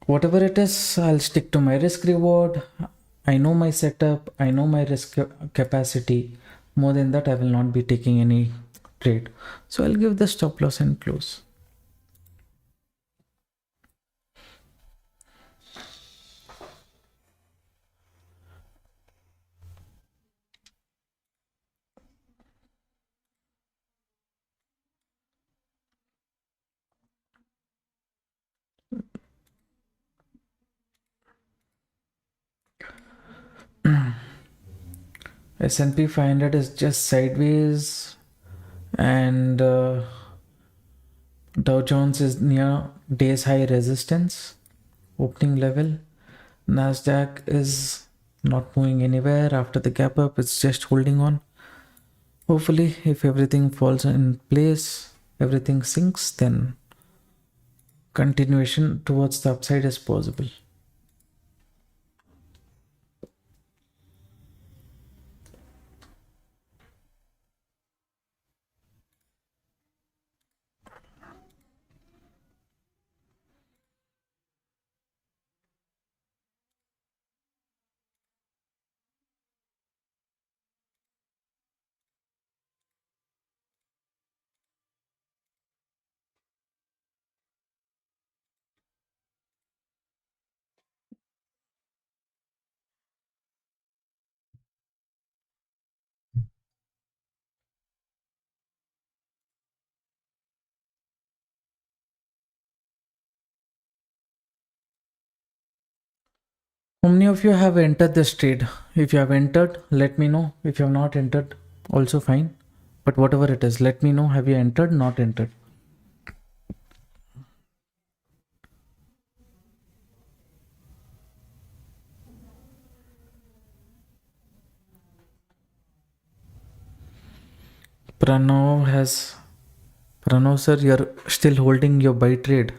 whatever it is, I'll stick to my risk reward. I know my setup, I know my risk capacity. More than that, I will not be taking any trade. So I'll give the stop loss and close. S&P 500 is just sideways, and Dow Jones is near day's high resistance opening level. Nasdaq is not moving anywhere after the gap up, it's just holding on. Hopefully if everything falls in place, everything sinks, then continuation towards the upside is possible. How many of you have entered this trade? If you have entered, let me know. If you have not entered, also fine. But whatever it is, let me know. Have you entered, not entered? Pranav sir, you're still holding your buy trade?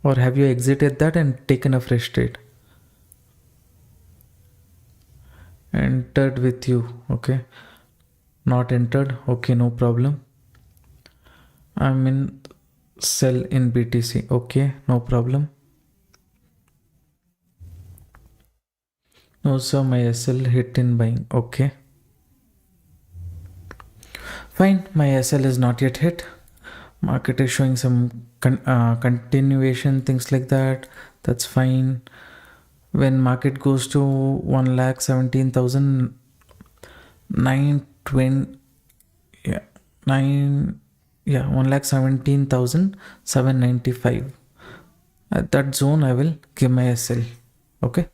Or have you exited that and taken a fresh trade? Entered with you, okay. Not entered, okay, no problem. I'm in sell in BTC, okay, no problem. No sir, my SL hit in buying, okay. Fine, my SL is not yet hit. Market is showing some continuation, things like that. That's fine. When market goes to 1,17,920, yeah, 1,17,795. At that zone, I will give my SL. Okay.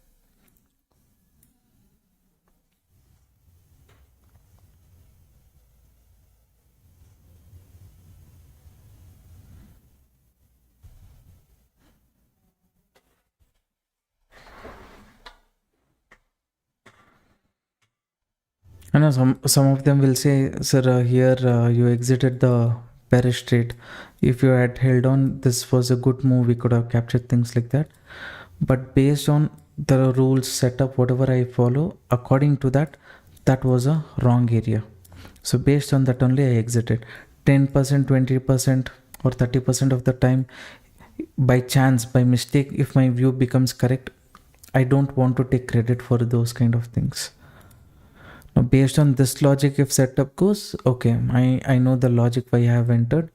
I know some of them will say, sir, here you exited the bearish trade. if you had held on, this was a good move, we could have captured things like that. But based on the rules set up, whatever I follow, according to that, that was a wrong area. So based on that only I exited. 10%, 20% or 30% of the time, by chance, by mistake, if my view becomes correct, I don't want to take credit for those kind of things. Now based on this logic, if setup goes, okay, I know the logic why I have entered,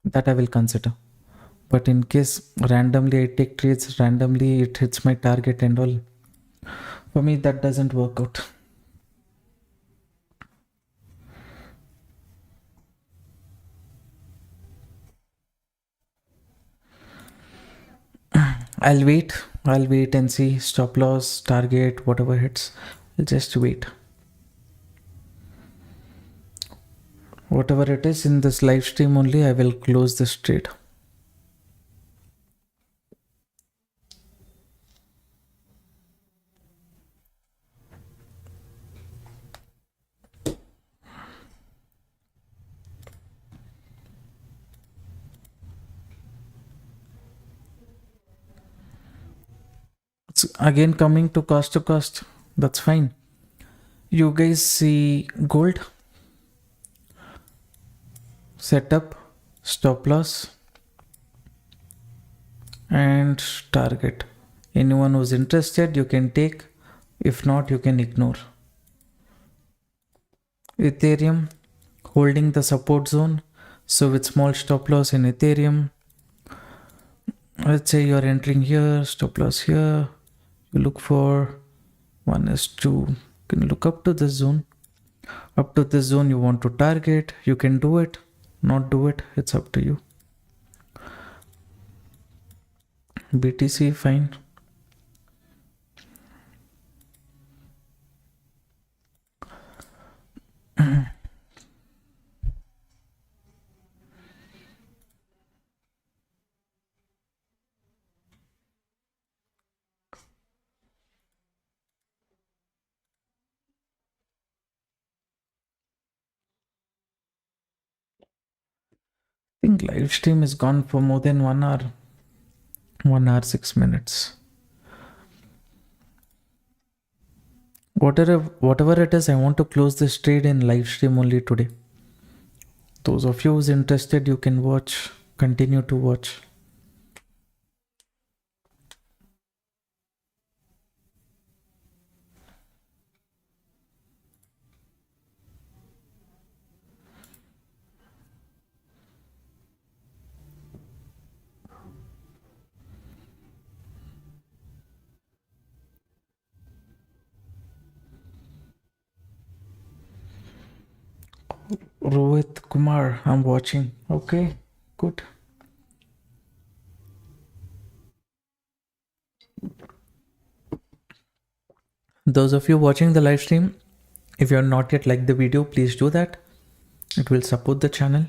that I will consider. But in case randomly I take trades, randomly it hits my target and all, for me that doesn't work out. I'll wait and see. Stop loss, target, whatever hits, I'll just wait. Whatever it is in this live stream only, I will close this trade. It's again coming to cost, that's fine. You guys see gold, setup, stop loss and target. Anyone who's interested, you can take. If not, you can ignore. Ethereum holding the support zone, so with small stop loss in Ethereum, let's say you're entering here, stop loss here, you look for 1s2, you can look up to this zone. Up to this zone you want to target, you can do it, not do it, it's up to you. BTC fine. I think live stream is gone for more than 1 hour. 1 hour 6 minutes. Whatever it is, I want to close this trade in live stream only today. Those of you who's interested, you can watch, continue to watch. Rohit Kumar, I'm watching. Okay, good. Those of you watching the live stream, if you are not yet liked the video, please do that. It will support the channel.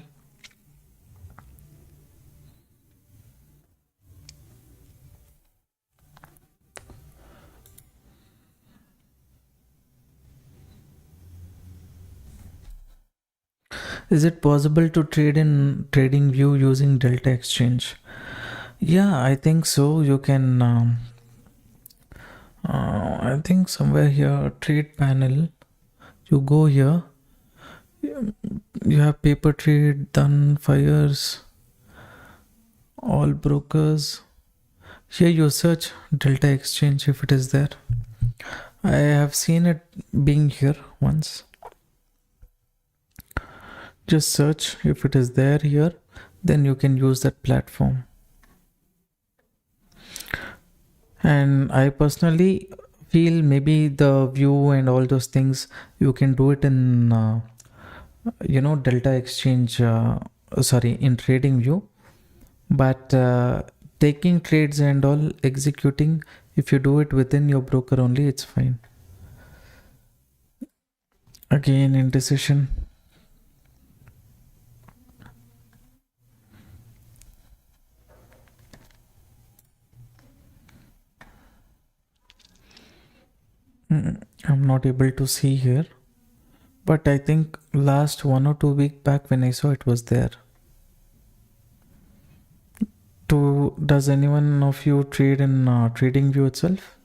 Is it possible to trade in TradingView using Delta Exchange? Yeah, I think so. You can, I think somewhere here, trade panel, you go here, you have paper trade, done fires, all brokers. Here you search Delta Exchange if it is there. I have seen it being here once. Just search if it is there here, then you can use that platform. And I personally feel maybe the view and all those things, you can do it in, Delta Exchange, in TradingView. But taking trades and all, executing, if you do it within your broker only, it's fine. Again, indecision. I'm not able to see here, but I think last 1 or 2 weeks back when I saw it was there. Does anyone of you trade in TradingView itself?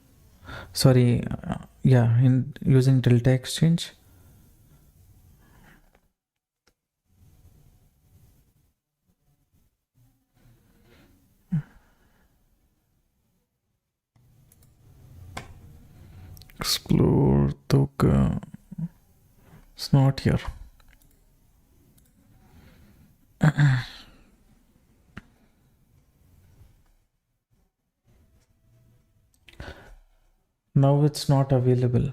Sorry, yeah, in using Delta Exchange. Explore token. It's not here. Now it's not available.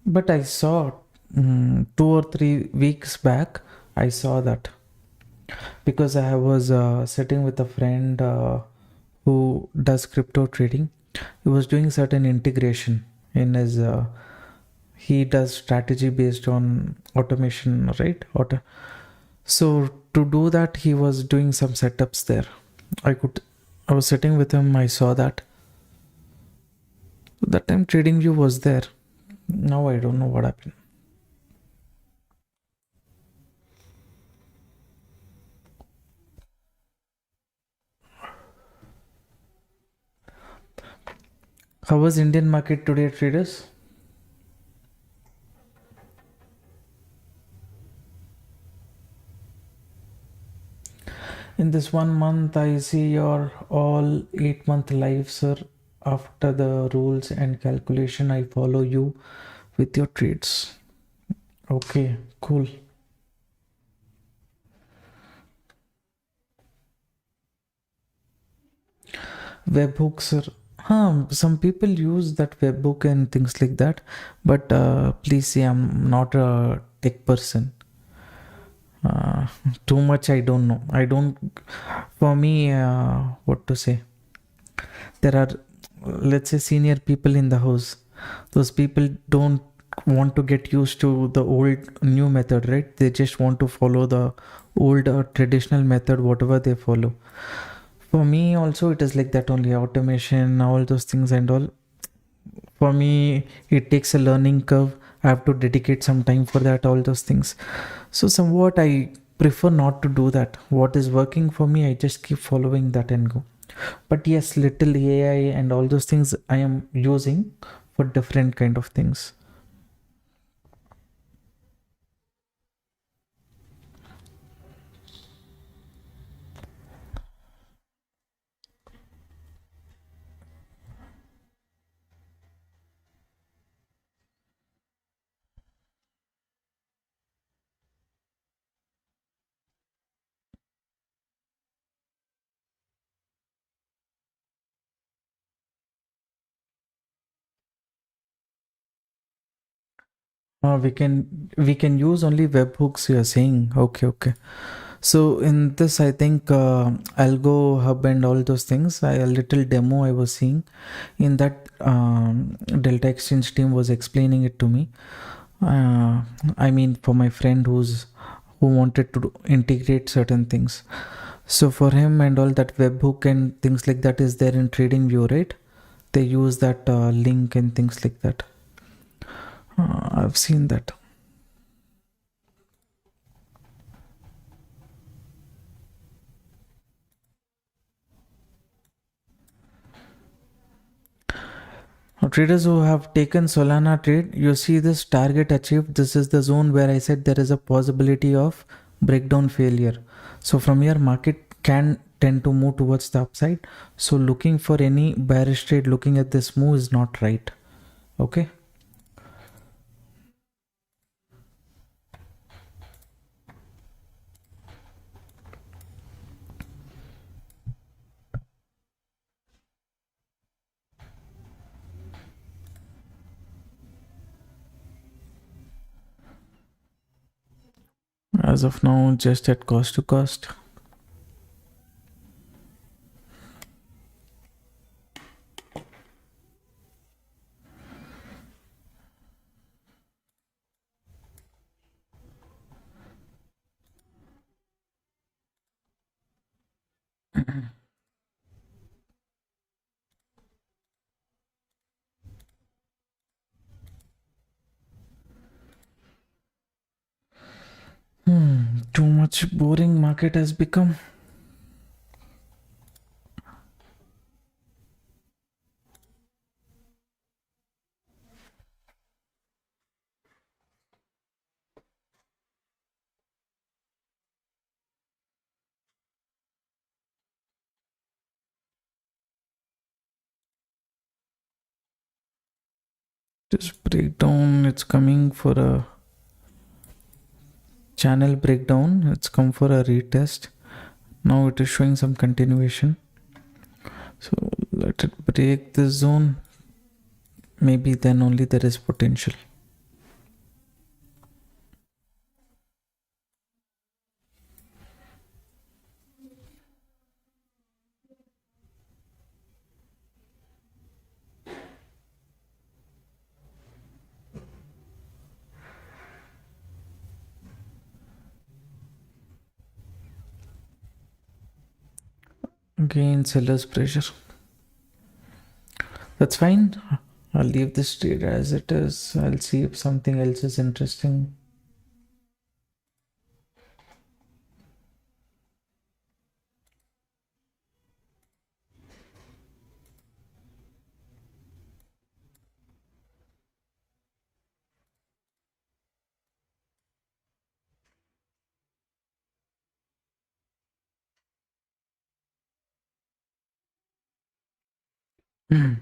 But I saw 2 or 3 weeks back, I saw that because I was sitting with a friend who does crypto trading. He was doing certain integration in his. He does strategy based on automation, right? So to do that, he was doing some setups there. I was sitting with him. I saw that. That time TradingView was there. Now I don't know what happened. How was Indian market today, traders? In this 1 month, I see your all 8 month live, sir. After the rules and calculation, I follow you with your trades. Okay, cool. Webhook, sir. Some people use that webhook and things like that, but please see, I'm not a tech person. Too much I don't know. I don't. For me, what to say? There are, let's say, senior people in the house. Those people don't want to get used to the old new method, right? They just want to follow the old traditional method, whatever they follow. For me also it is like that only, automation, all those things and all. For me it takes a learning curve. I have to dedicate some time for that, all those things. So somewhat I prefer not to do that. What is working for me, I just keep following that and go. But yes, little AI and all those things I am using for different kind of things. We can use only webhooks, you're saying. Okay, okay. So in this, I think Algo Hub and all those things, a little demo I was seeing in that Delta Exchange team was explaining it to me. I mean, for my friend who wanted to integrate certain things. So for him and all that webhook and things like that is there in TradingView, right? They use that link and things like that. I've seen that. Now, traders who have taken Solana trade, you see this target achieved. This is the zone where I said there is a possibility of breakdown failure. So from here, market can tend to move towards the upside. So looking for any bearish trade, looking at this move is not right. Okay. As of now, just at cost to cost. Too much boring market has become. This breakdown, it's coming for a channel breakdown. It's come for a retest. Now it is showing some continuation. So let it break this zone. Maybe then only there is potential. Again, seller's pressure. That's fine. I'll leave this trade as it is. I'll see if something else is interesting.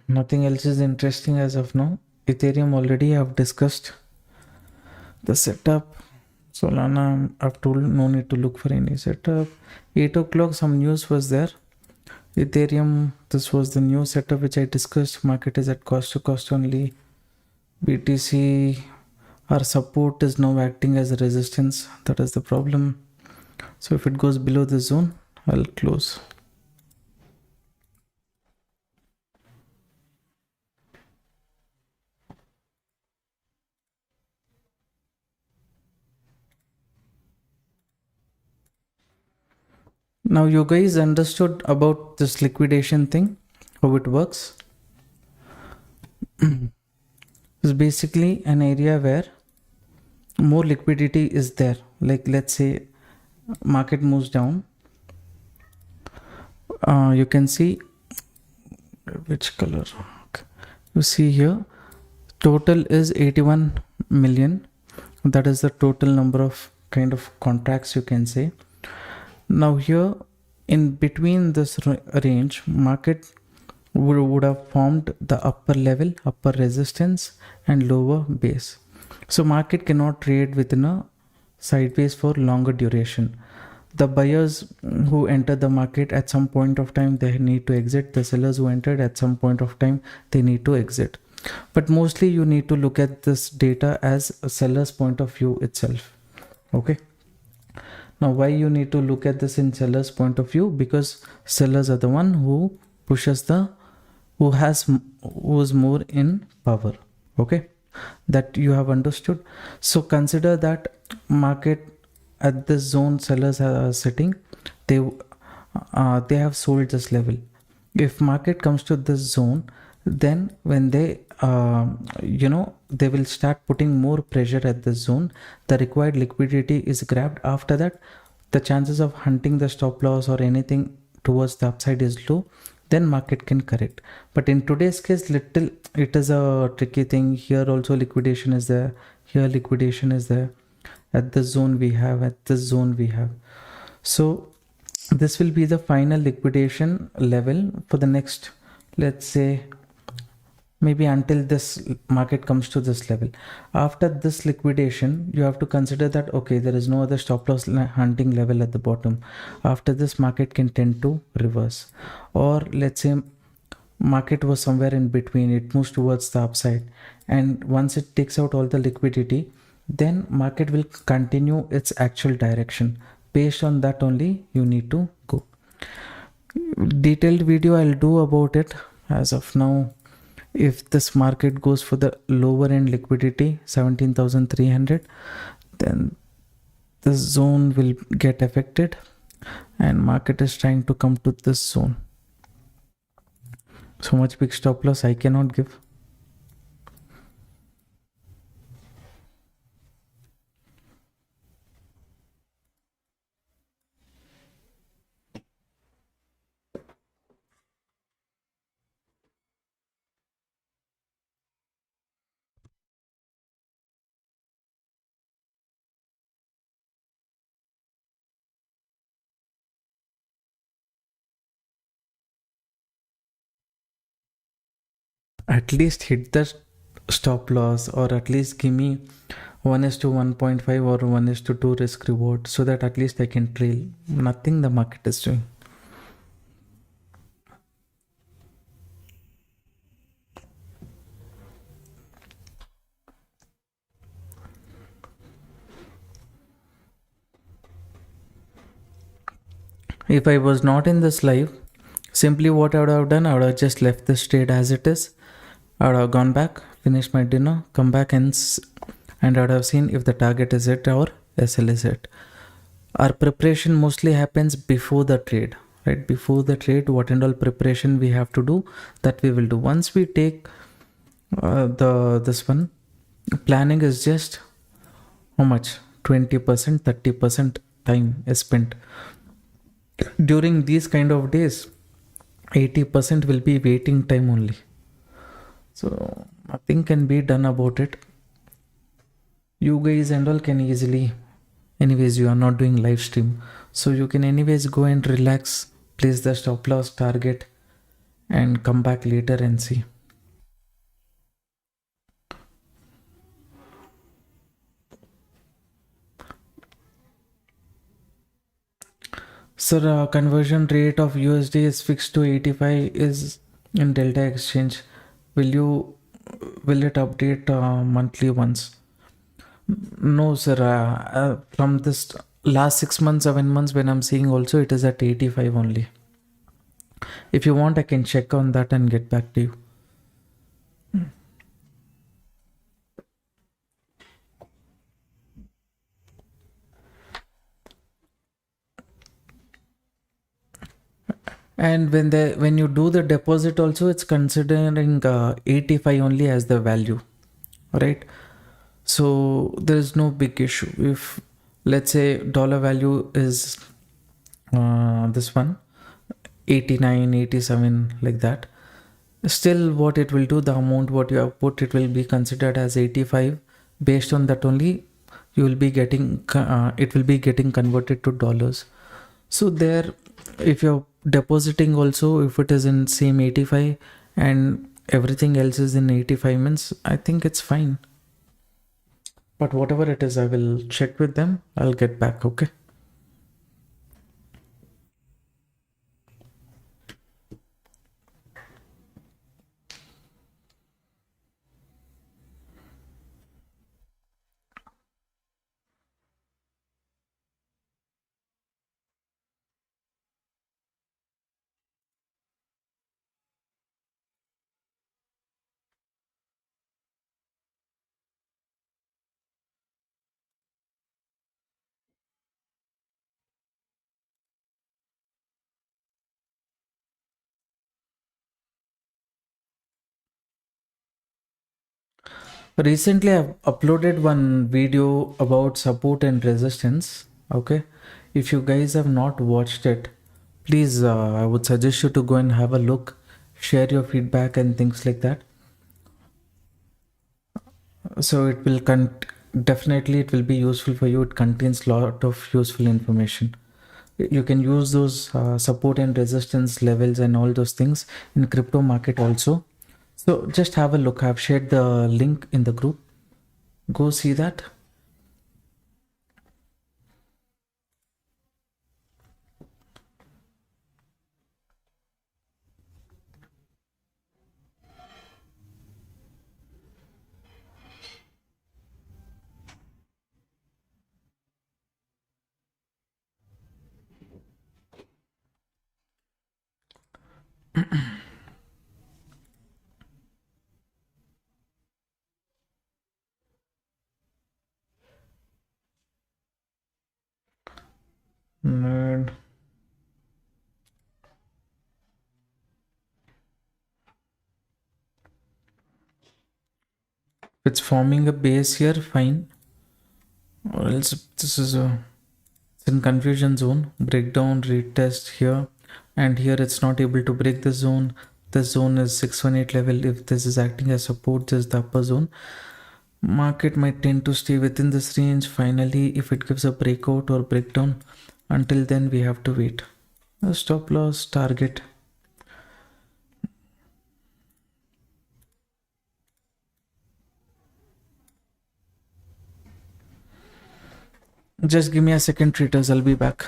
Nothing else is interesting as of now. Ethereum already I've discussed the setup. Solana, I've told no need to look for any setup. 8 o'clock, some news was there. Ethereum, this was the new setup which I discussed. Market is at cost to cost only. BTC, our support is now acting as a resistance. That is the problem. So if it goes below the zone, I'll close. Now you guys understood about this liquidation thing, how it works. It's basically an area where more liquidity is there. Like let's say market moves down. You can see which color. Okay. You see here, total is 81 million. That is the total number of kind of contracts you can say. Now here in between this range, market would have formed the upper level, upper resistance and lower base. So market cannot trade within a sideways for longer duration. The buyers who enter the market at some point of time, they need to exit. The sellers who entered at some point of time, they need to exit. But mostly you need to look at this data as a seller's point of view itself. Okay. Now why you need to look at this in seller's point of view? Because sellers are the one who pushes who is more in power. Okay, that you have understood. So consider that market at this zone sellers are sitting, they have sold this level. If market comes to this zone, then when they they will start putting more pressure at this zone, the required liquidity is grabbed. After that, the chances of hunting the stop loss or anything towards the upside is low, then market can correct. But in today's case, little it is a tricky thing. Here also liquidation is there, here liquidation is there, at this zone we have, at this zone we have. So this will be the final liquidation level for the next, let's say, maybe until this market comes to this level. After this liquidation, you have to consider that okay, there is no other stop loss hunting level at the bottom. After this, market can tend to reverse, or let's say market was somewhere in between, it moves towards the upside, and once it takes out all the liquidity, then market will continue its actual direction. Based on that only you need to go. Detailed video I'll do about it. As of now, if this market goes for the lower end liquidity 17,300, then this zone will get affected and market is trying to come to this zone. So much big stop loss I cannot give. At least hit the stop loss, or at least give me 1:1.5 or 1:2 risk reward, so that at least I can trail. Nothing the market is doing. If I was not in this live, simply what I would have done, I would have just left this trade as it is. I would have gone back, finished my dinner, come back and I would have seen if the target is hit or SL is hit. Our preparation mostly happens before the trade, right? Before the trade, what and all preparation we have to do, that we will do. Once we take this one, planning is just how much? 20%, 30% time is spent. During these kind of days, 80% will be waiting time only. So nothing can be done about it. You guys and all can easily, anyways, you are not doing live stream, so you can anyways go and relax, place the stop loss target, and come back later and see. Sir, conversion rate of USD is fixed to 85 is in Delta Exchange. Will it update monthly once? No, sir. From this last 6 months, 7 months, when I'm seeing also, it is at 85 only. If you want, I can check on that and get back to you. And when you do the deposit also, it's considering 85 only as the value, right? So there is no big issue. If let's say dollar value is this one 89, 87, like that, still what it will do, the amount what you have put, it will be considered as 85. Based on that only, you will be getting it will be getting converted to dollars. So there, if you're depositing also, if it is in same 85 and everything else is in 85, means I think it's fine. But whatever it is, I will check with them. I'll get back. Okay. Recently, I've uploaded one video about support and resistance. Okay. If you guys have not watched it, please, I would suggest you to go and have a look, share your feedback and things like that. So it will definitely it will be useful for you. It contains lot of useful information. You can use those support and resistance levels and all those things in crypto market also. So just have a look. I've shared the link in the group. Go see that. And it's forming a base here, fine. Or else this is it's in confusion zone. Breakdown, retest here, and here it's not able to break the zone. The zone is 618 level. If this is acting as support, this is the upper zone. Market might tend to stay within this range. Finally, if it gives a breakout or breakdown, until then we have to wait. A stop loss target. Just give me a second, traders. I'll be back.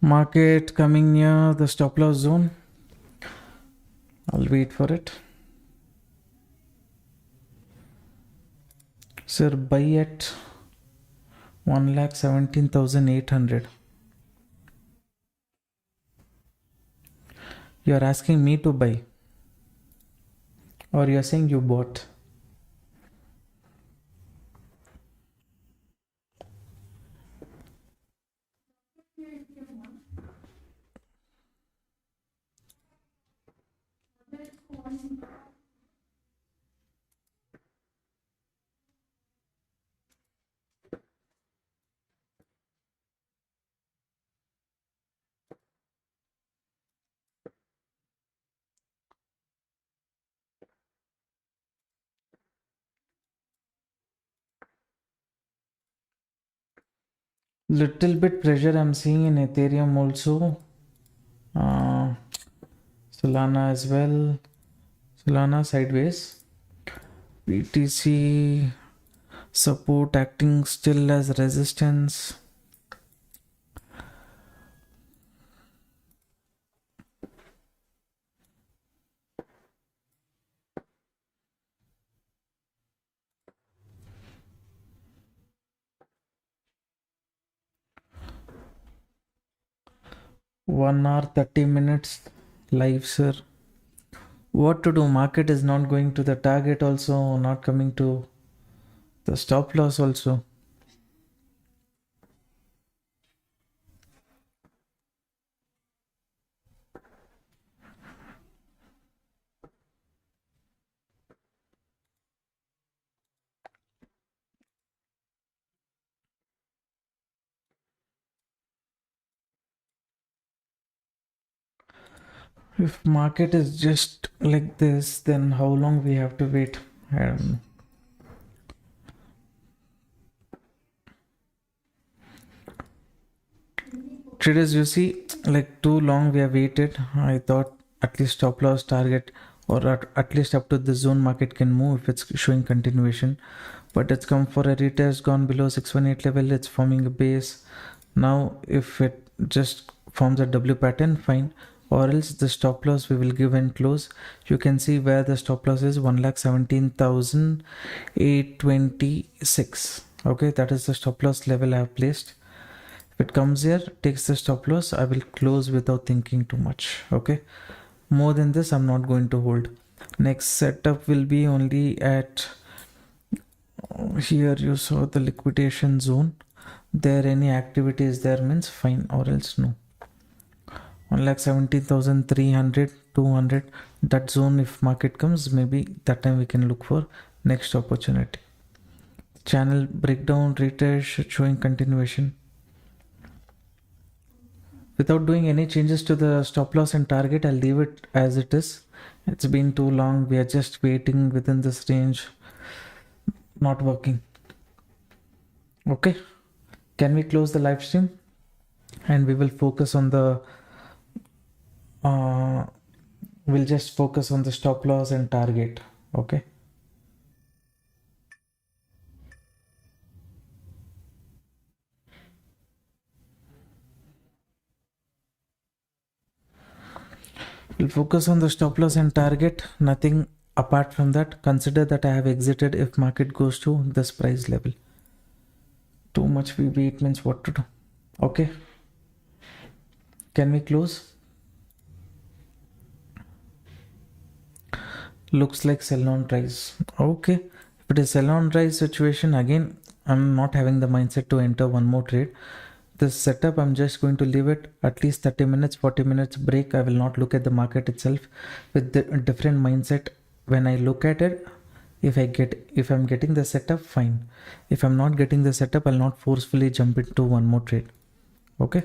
Market coming near the stop loss zone. I'll wait for it. Sir, buy at 1,17,800. You're asking me to buy, or you're saying you bought? Little bit pressure I'm seeing in Ethereum also. Solana as well. Solana sideways. BTC support acting still as resistance. One hour 30 minutes live, sir. What to do? Market is not going to the target also, not coming to the stop loss also. If market is just like this, then how long we have to wait? I don't know. Traders, you see, like too long we have waited. I thought at least stop loss target, or at least up to the zone market can move if it's showing continuation. But it's come for a retest, gone below 618 level, it's forming a base. Now if it just forms a W pattern, fine. Or else the stop loss we will give and close. You can see where the stop loss is, 1,17,826. Okay, that is the stop loss level I have placed. If it comes here, takes the stop loss, I will close without thinking too much. Okay, more than this I'm not going to hold. Next setup will be only at here. You saw the liquidation zone. There any activity is there means fine, or else no. 1,17,300, 200, that zone. If market comes, maybe that time we can look for next opportunity. Channel breakdown, retest showing continuation. Without doing any changes to the stop loss and target, I'll leave it as it is. It's been too long. We are just waiting within this range. Not working. Okay. Can we close the live stream? And we will focus on the we'll just focus on the stop loss and target. Okay. We'll focus on the stop loss and target. Nothing apart from that. Consider that I have exited if market goes to this price level. Too much we wait means what to do. Okay. Can we close? Looks like sell on rise. Okay. If it is sell on rise situation, again, I'm not having the mindset to enter one more trade. This setup, I'm just going to leave it at least 30 minutes, 40 minutes break. I will not look at the market itself with the different mindset. When I look at it, if I'm getting the setup, fine. If I'm not getting the setup, I'll not forcefully jump into one more trade. Okay.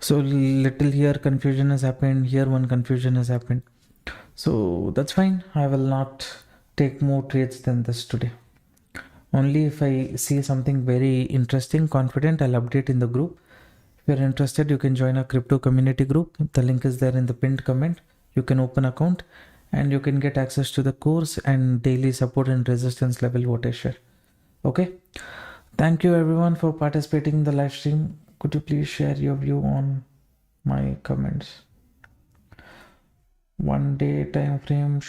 So little here confusion has happened. Here one confusion has happened. So that's fine. I will not take more trades than this today. Only if I see something very interesting, confident, I'll update in the group. If you're interested, you can join our crypto community group. The link is there in the pinned comment. You can open account and you can get access to the course and daily support and resistance level what I share. Okay. Thank you everyone for participating in the live stream. Could you please share your view on my comments? 1 day time frame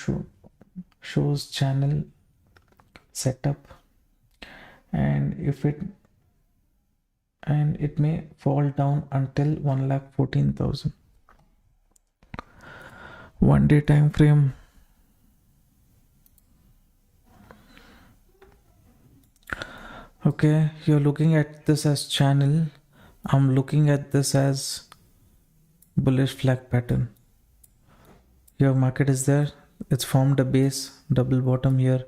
shows channel setup. And it may fall down until 1,14,000. 1 day time frame. Okay, you're looking at this as channel. I'm looking at this as bullish flag pattern. Your market is there. It's formed a base, double bottom here.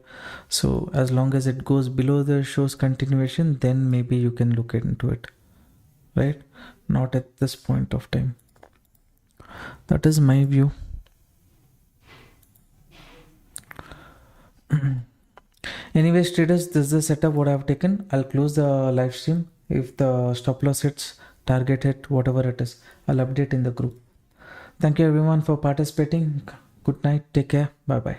So as long as it goes below the shows continuation, then maybe you can look into it, right? Not at this point of time. That is my view. Anyways, traders, this is the setup what I've taken. I'll close the live stream. If the stop loss hits, target hit, whatever it is, I'll update in the group. Thank you everyone for participating. Good night. Take care. Bye bye.